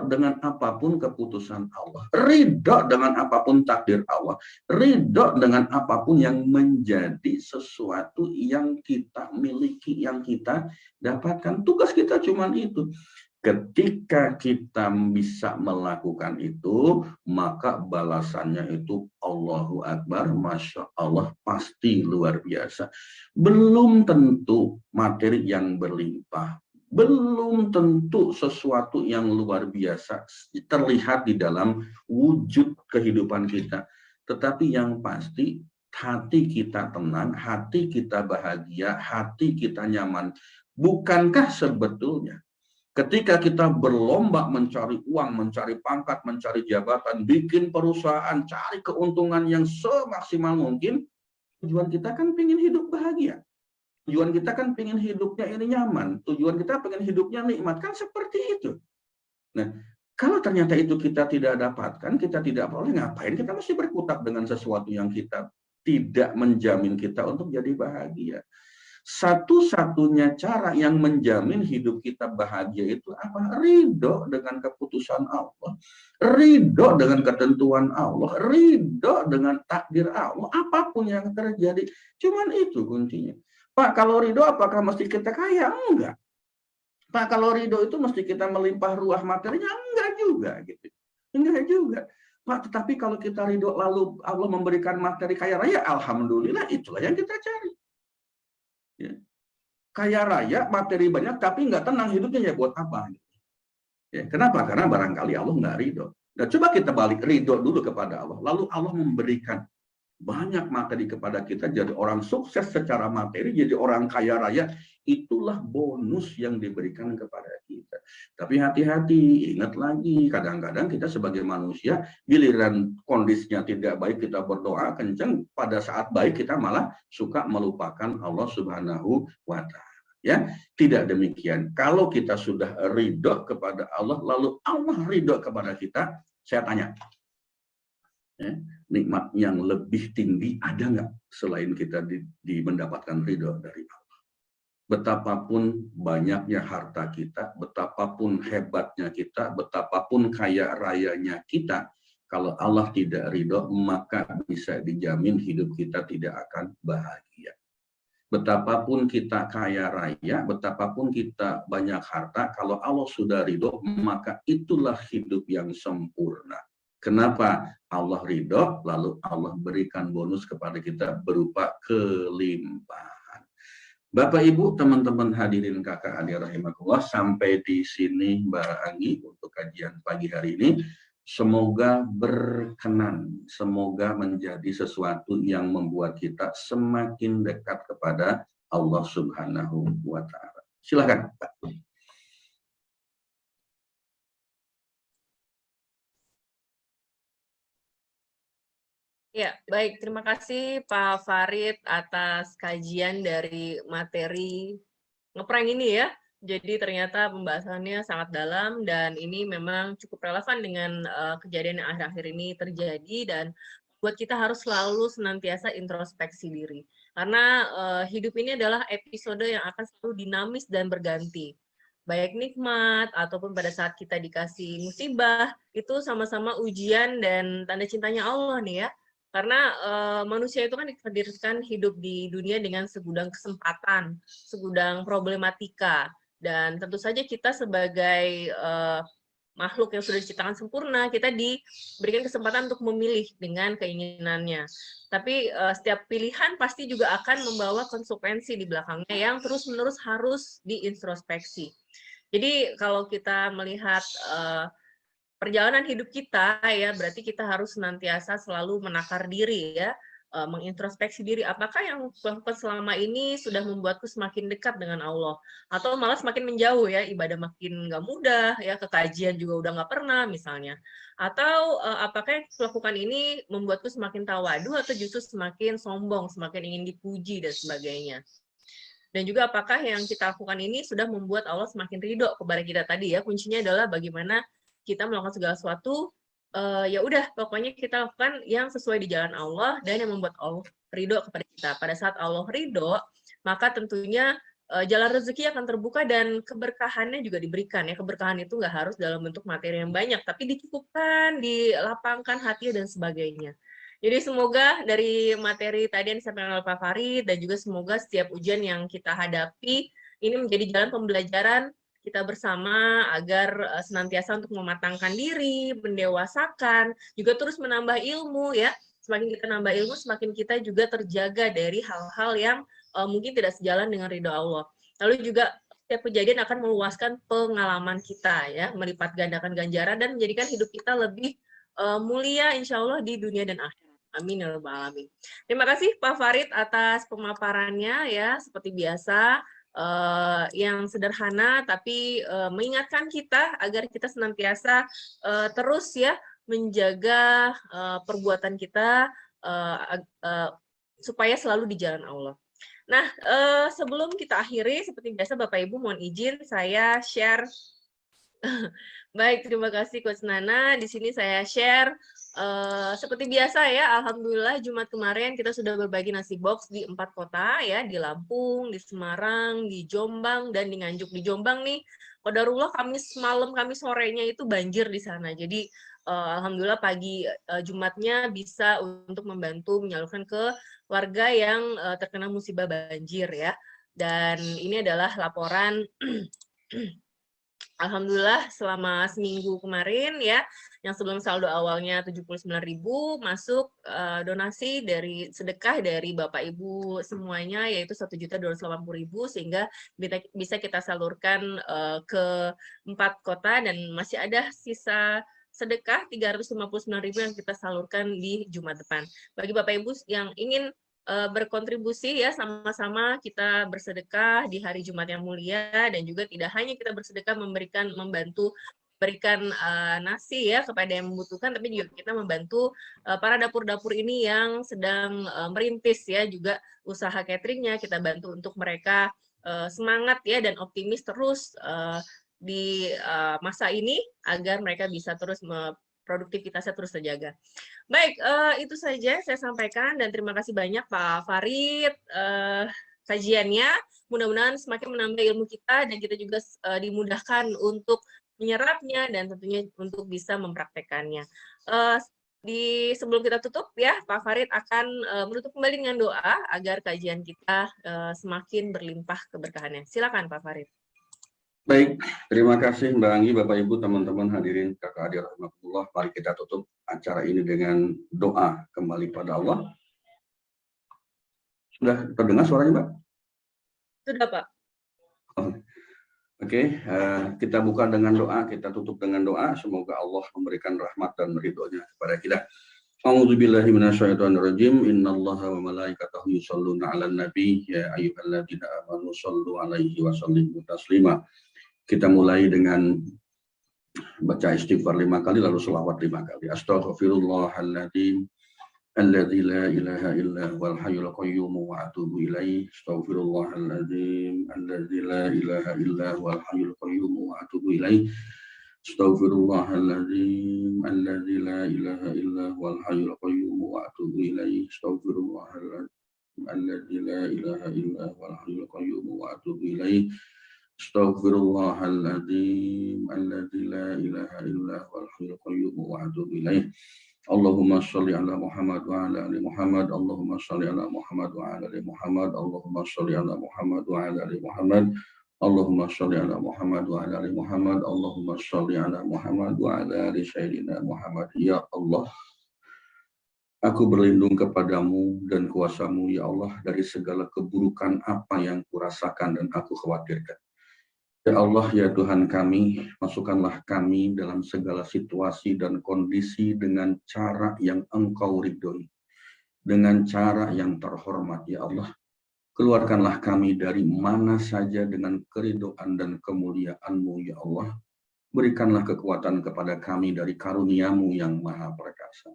dengan apapun keputusan Allah, ridho dengan apapun takdir Allah, ridho dengan apapun yang menjadi sesuatu yang kita miliki, yang kita dapatkan. Tugas kita cuma itu. Ketika kita bisa melakukan itu, maka balasannya itu Allahu Akbar, Masya Allah, pasti luar biasa. Belum tentu materi yang berlimpah, belum tentu sesuatu yang luar biasa terlihat di dalam wujud kehidupan kita. Tetapi yang pasti, hati kita tenang, hati kita bahagia, hati kita nyaman. Bukankah sebetulnya ketika kita berlomba mencari uang, mencari pangkat, mencari jabatan, bikin perusahaan, cari keuntungan yang semaksimal mungkin, tujuan kita kan pengen hidup bahagia. Tujuan kita kan pengen hidupnya ini nyaman. Tujuan kita pengen hidupnya nikmat. Kan seperti itu. Nah, kalau ternyata itu kita tidak dapatkan, kita tidak boleh, ngapain kita mesti berkutat dengan sesuatu yang kita tidak menjamin kita untuk jadi bahagia. Satu-satunya cara yang menjamin hidup kita bahagia itu apa? Ridho dengan keputusan Allah, ridho dengan ketentuan Allah, ridho dengan takdir Allah, apapun yang terjadi. Cuman itu kuncinya. Pak, kalau ridho apakah mesti kita kaya? Enggak. Pak, kalau ridho itu mesti kita melimpah ruah materinya? Enggak juga, gitu. Enggak juga. Pak, tetapi kalau kita ridho lalu Allah memberikan materi kaya raya, alhamdulillah, itulah yang kita cari. Ya. Kaya raya, materi banyak, tapi nggak tenang hidupnya, ya buat apa? Ya, kenapa? Karena barangkali Allah nggak ridho. Nah, coba kita balik ridho dulu kepada Allah. Lalu Allah memberikan banyak materi kepada kita, jadi orang sukses secara materi, jadi orang kaya raya, itulah bonus yang diberikan kepada kita. Tapi hati-hati, ingat lagi, kadang-kadang kita sebagai manusia, giliran kondisinya tidak baik, kita berdoa kencang, pada saat baik kita malah suka melupakan Allah Subhanahu wa Ta'ala. Ya, tidak demikian. Kalau kita sudah ridho kepada Allah, lalu Allah ridho kepada kita, saya tanya, ya, nikmat yang lebih tinggi ada nggak selain kita mendapatkan ridho dari Allah? Betapapun banyaknya harta kita, betapapun hebatnya kita, betapapun kaya rayanya kita, kalau Allah tidak ridho, maka bisa dijamin hidup kita tidak akan bahagia. Betapapun kita kaya raya, betapapun kita banyak harta, kalau Allah sudah ridho, maka itulah hidup yang sempurna. Kenapa? Allah ridho, lalu Allah berikan bonus kepada kita berupa kelimpahan. Bapak, Ibu, teman-teman hadirin kakak adik rahimakumullah, sampai di sini Mbak Anggi untuk kajian pagi hari ini. Semoga berkenan, semoga menjadi sesuatu yang membuat kita semakin dekat kepada Allah Subhanahu wa Ta'ala. Silakan, Pak. Ya, baik. Terima kasih Pak Farid atas kajian dari materi ngeprank ini ya. Jadi ternyata pembahasannya sangat dalam dan ini memang cukup relevan dengan kejadian yang akhir-akhir ini terjadi dan buat kita harus selalu senantiasa introspeksi diri. Karena hidup ini adalah episode yang akan selalu dinamis dan berganti. Baik nikmat ataupun pada saat kita dikasih musibah, itu sama-sama ujian dan tanda cintanya Allah nih ya. Karena manusia itu kan ditakdirkan hidup di dunia dengan segudang kesempatan, segudang problematika. Dan tentu saja kita sebagai makhluk yang sudah diciptakan sempurna, kita diberikan kesempatan untuk memilih dengan keinginannya. Tapi setiap pilihan pasti juga akan membawa konsekuensi di belakangnya yang terus-menerus harus diintrospeksi. Jadi kalau kita melihat perjalanan hidup kita ya berarti kita harus senantiasa selalu menakar diri ya, mengintrospeksi diri, apakah yang kulakukan selama ini sudah membuatku semakin dekat dengan Allah, atau malah semakin menjauh ya, ibadah makin nggak mudah, ya kekajian juga udah nggak pernah misalnya, atau apakah yang kulakukan ini membuatku semakin tawadu atau justru semakin sombong, semakin ingin dipuji dan sebagainya. Dan juga apakah yang kita lakukan ini sudah membuat Allah semakin ridho kepada kita tadi ya, kuncinya adalah bagaimana kita melakukan segala sesuatu ya udah pokoknya kita lakukan yang sesuai di jalan Allah dan yang membuat Allah ridho kepada kita. Pada saat Allah ridho, maka tentunya jalan rezeki akan terbuka dan keberkahannya juga diberikan ya. Keberkahan itu nggak harus dalam bentuk materi yang banyak, tapi dicukupkan, dilapangkan hati dan sebagainya. Jadi semoga dari materi tadi yang disampaikan oleh Pak Farid dan juga semoga setiap ujian yang kita hadapi ini menjadi jalan pembelajaran kita bersama agar senantiasa untuk mematangkan diri, mendewasakan, juga terus menambah ilmu ya. Semakin kita nambah ilmu, semakin kita juga terjaga dari hal-hal yang mungkin tidak sejalan dengan ridho Allah. Lalu juga setiap kejadian akan meluaskan pengalaman kita ya, melipat gandakan ganjaran dan menjadikan hidup kita lebih mulia insya Allah di dunia dan akhirat. Amin ya rabbal alamin. Terima kasih Pak Farid atas pemaparannya ya, seperti biasa. Yang sederhana tapi mengingatkan kita agar kita senantiasa terus ya menjaga perbuatan kita supaya selalu di jalan Allah. Nah, sebelum kita akhiri, seperti biasa Bapak Ibu mohon izin saya share. Baik, terima kasih Coach Nana. Di sini saya share seperti biasa ya, alhamdulillah Jumat kemarin kita sudah berbagi nasi box di 4 kota ya, di Lampung, di Semarang, di Jombang, dan di Nganjuk. Di Jombang nih, qadarullah Kamis malam, Kamis sorenya itu banjir di sana. Jadi alhamdulillah pagi Jumatnya bisa untuk membantu menyalurkan ke warga yang terkena musibah banjir ya. Dan ini adalah laporan alhamdulillah selama seminggu kemarin ya, yang sebelum saldo awalnya 79.000 masuk donasi dari sedekah dari Bapak Ibu semuanya yaitu 1.280.000 sehingga bisa kita salurkan ke 4 kota dan masih ada sisa sedekah 359.000 yang kita salurkan di Jumat depan. Bagi Bapak Ibu yang ingin berkontribusi ya, sama-sama kita bersedekah di hari Jumat yang mulia dan juga tidak hanya kita bersedekah membantu berikan nasi ya kepada yang membutuhkan, tapi juga kita membantu para dapur-dapur ini yang sedang merintis ya, juga usaha cateringnya kita bantu untuk mereka semangat ya dan optimis terus di masa ini agar mereka bisa terus produktivitasnya terus terjaga. Baik, itu saja saya sampaikan dan terima kasih banyak Pak Farid kajiannya. Mudah-mudahan semakin menambah ilmu kita dan kita juga dimudahkan untuk menyerapnya dan tentunya untuk bisa mempraktekannya. Sebelum kita tutup ya, Pak Farid akan menutup kembali dengan doa agar kajian kita semakin berlimpah keberkahannya. Silakan Pak Farid. Baik, terima kasih Mbak Anggi, Bapak Ibu, teman-teman hadirin kakak adik rahmatullah. Mari kita tutup acara ini dengan doa kembali pada Allah. Sudah terdengar suaranya, Mbak? Sudah, Pak. Oke, kita buka dengan doa, kita tutup dengan doa. Semoga Allah memberikan rahmat dan ridhonya kepada kita. A'udzubillahi minasyaitonirrajim. Innallaha wa malaikatahu yusholluna 'alan nabi ya ayyuhalladzina amanu shollu 'alaihi wa sallimu taslima. Kita mulai dengan baca istighfar 5 kali lalu selawat 5 kali. Astaghfirullahaladzim alladzi la ilaha illa huwal hayyul qayyum wa atubu ilaih. Astaghfirullahaladzim alladzi la ilaha illa huwal hayyul qayyum wa atubu ilaih. Astaghfirullahaladzim alladzi la ilaha illa huwal hayyul qayyum wa atubu ilaih. Astaghfirullahaladzim alladzi la ilaha illa huwal hayyul qayyum wa atubu ilaih. Astaghfirullahaladzim alladzi la ilaha illa huwal hayyul qayyum wa atubu ilaih. Allahumma shalli ala Muhammad wa ala ali Muhammad. Allahumma shalli ala Muhammad wa ala ali Muhammad. Allahumma shalli ala Muhammad wa ala ali Muhammad. Allahumma shalli ala Muhammad wa ala ali Muhammad. Allahumma shalli ala Muhammad wa ala ali Sayyidina Muhammad. Ya Allah, aku berlindung kepadamu dan kuasamu ya Allah dari segala keburukan apa yang kurasakan dan aku khawatirkan. Ya Allah, ya Tuhan kami, masukkanlah kami dalam segala situasi dan kondisi dengan cara yang Engkau ridhoi. dengan cara yang terhormat, ya Allah. Keluarkanlah kami dari mana saja dengan keridhaan dan kemuliaan-Mu, ya Allah. Berikanlah kekuatan kepada kami dari karunia-Mu yang maha perkasa.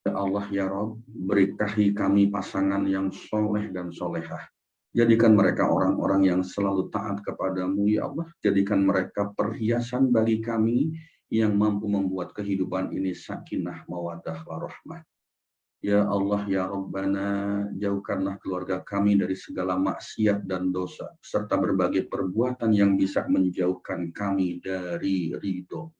Ya Allah, ya Rob, berkahi kami pasangan yang soleh dan solehah. Jadikan mereka orang-orang yang selalu taat kepadamu, ya Allah. Jadikan mereka perhiasan bagi kami yang mampu membuat kehidupan ini sakinah, mawaddah, warahmah. Ya Allah, ya Rabbana, jauhkanlah keluarga kami dari segala maksiat dan dosa, serta berbagai perbuatan yang bisa menjauhkan kami dari ridho.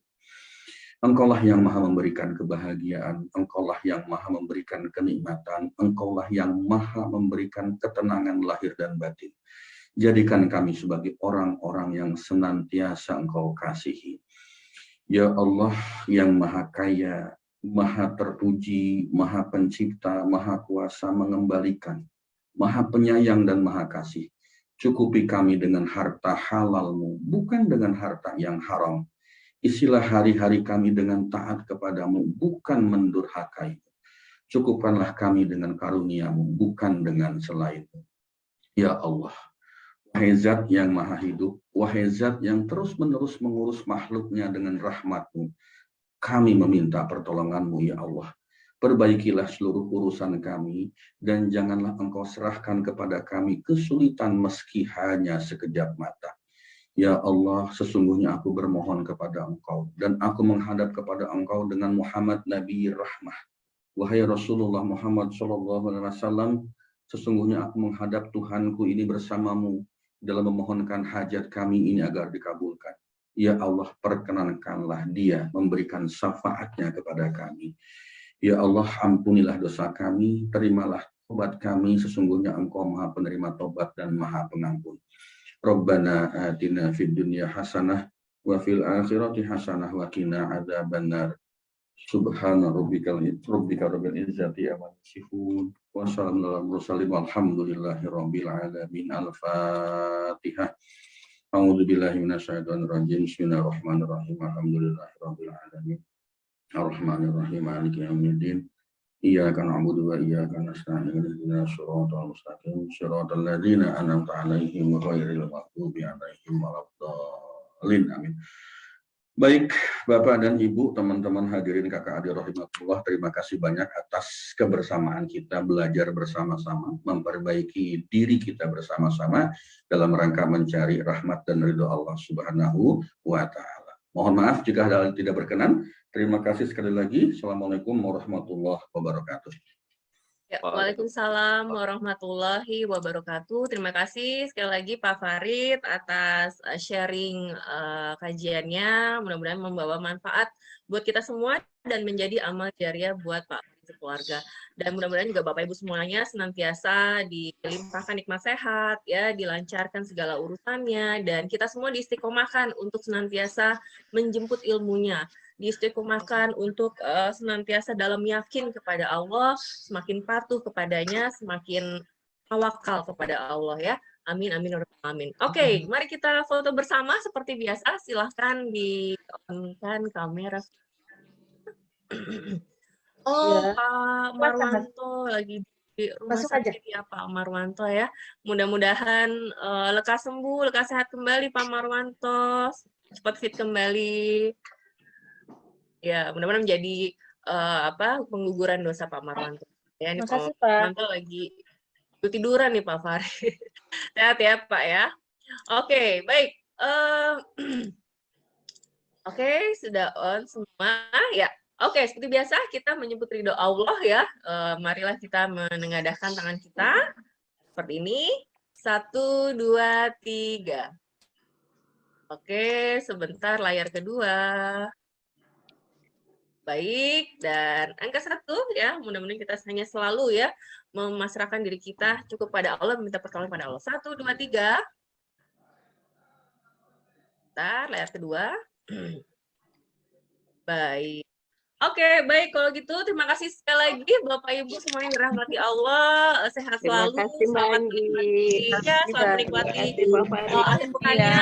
Engkaulah yang maha memberikan kebahagiaan, Engkaulah yang maha memberikan kenikmatan, Engkaulah yang maha memberikan ketenangan lahir dan batin. Jadikan kami sebagai orang-orang yang senantiasa Engkau kasihi. Ya Allah yang maha kaya, maha terpuji, maha pencipta, maha kuasa mengembalikan, maha penyayang dan maha kasih. Cukupi kami dengan harta halalmu, bukan dengan harta yang haram. Isilah hari-hari kami dengan taat kepadamu, bukan mendurhakai. Cukupkanlah kami dengan karuniamu, bukan dengan selainmu. Ya Allah, wahai Zat yang maha hidup, wahai Zat yang terus-menerus mengurus makhluknya dengan rahmat-Mu, kami meminta pertolongan-Mu, ya Allah. Perbaikilah seluruh urusan kami, dan janganlah Engkau serahkan kepada kami kesulitan meski hanya sekejap mata. Ya Allah, sesungguhnya aku bermohon kepada Engkau, dan aku menghadap kepada Engkau dengan Muhammad Nabi Rahmah. Wahai Rasulullah Muhammad SAW, sesungguhnya aku menghadap Tuhanku ini bersamamu dalam memohonkan hajat kami ini agar dikabulkan. Ya Allah, perkenankanlah dia memberikan syafaatnya kepada kami. Ya Allah, ampunilah dosa kami, terimalah tobat kami, sesungguhnya Engkau maha penerima tobat dan maha pengampun. Rabbana atina fid dunya hasanah wa fil akhirati hasanah wa qina adzabannar. Subhana rabbika rabbil izzati amma yasifun wa salamun alal mursalin walhamdulillahi rabbil alamin. Al-Fatihah. A'udzu billahi minasyaitonir rajim. Bismillahirrahmanirrahim. Alhamdulillahi rabbil alamin. Ar-Rahmanir Rahim. Maliki yaumiddin. Iyyaka na'budu wa iyyaka nasta'in. Ihdinas siratal mustaqim. Shiratal ladzina an'amta 'alaihim ghairil maghdubi 'alaihim waladdallin. Amin. Baik, Bapak dan Ibu, teman-teman hadirin kakak adik rahimakumullah, terima kasih banyak atas kebersamaan kita belajar bersama-sama, memperbaiki diri kita bersama-sama dalam rangka mencari rahmat dan ridho Allah Subhanahu wa Ta'ala. Mohon maaf jika hal tidak berkenan. Terima kasih sekali lagi. Assalamualaikum warahmatullahi wabarakatuh. Ya, Waalaikumsalam warahmatullahi wabarakatuh. Terima kasih sekali lagi Pak Farid atas sharing kajiannya. Mudah-mudahan membawa manfaat buat kita semua dan menjadi amal jariah buat Pak Farid keluarga. Dan mudah-mudahan juga Bapak Ibu semuanya senantiasa dilimpahkan nikmat sehat, ya, dilancarkan segala urusannya, dan kita semua diistiqomahkan untuk senantiasa menjemput ilmunya, diistiqomahkan untuk senantiasa dalam yakin kepada Allah, semakin patuh kepadanya, semakin tawakal kepada Allah, ya. Amin, amin, amin. Oke, mari kita foto bersama seperti biasa. Silahkan di-on-kan kamera. Oh, Ya, Pak Marwanto lagi di rumah masuk aja. sakit ya, Pak Marwanto, ya. Mudah-mudahan lekas sembuh, lekas sehat kembali Pak Marwanto. Cepat fit kembali. Ya, mudah-mudahan menjadi pengguguran dosa Pak Marwanto. Ya, ini Pak Makasih, Pak. Marwanto lagi tiduran nih Pak Farid. Sehat ya Pak ya. Oke, baik. Oke, sudah on semua ya. Oke, seperti biasa kita menyebut ridho Allah ya. Marilah kita menengadahkan tangan kita seperti ini. 1, 2, 3. Oke, sebentar layar kedua. Baik, dan angka 1 ya, mudah-mudahan kita hanya selalu ya memasrahkan diri kita cukup pada Allah, meminta pertolongan pada Allah. 1, 2, 3. Bentar, layar kedua. Baik. Oke, baik kalau gitu terima kasih sekali lagi Bapak Ibu semuanya yang dirahmati Allah, sehat Terima selalu, kasih Mbak selamat Anggi. menikmati ya, selamat Terima menikmati kasih Bapak akhir pekannya.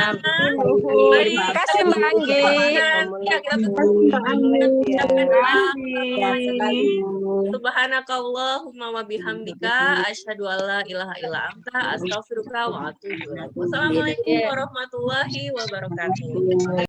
Nuhun. Baik, Terima kasih Mbak Anggi. ya kita tutup Ya. Subhanakallahumma wa bihamdika asyhadu alla ilaha illa anta astaghfiruka wa atubu ilaik. Wassalamualaikum warahmatullahi wabarakatuh.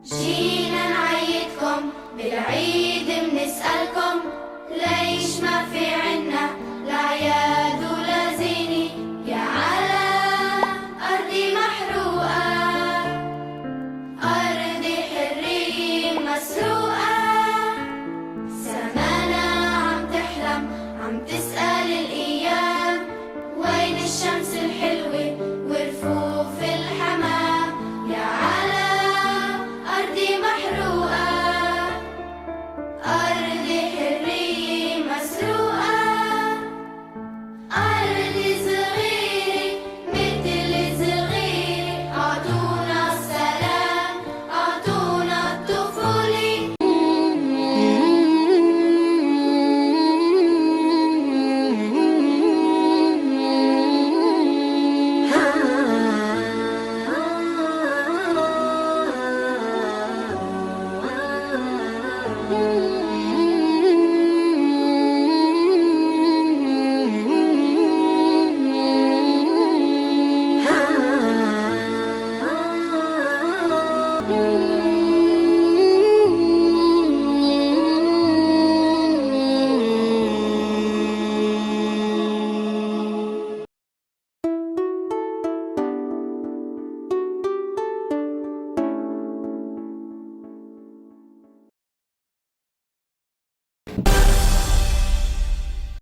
جينا نعيدكم بالعيد بنسألكم ليش ما في عنا الأعياد ولا زينة يا عالم أرضي محروقة أرضي حرية مسروقة سمانا عم تحلم عم تسأل الأيام وين الشمس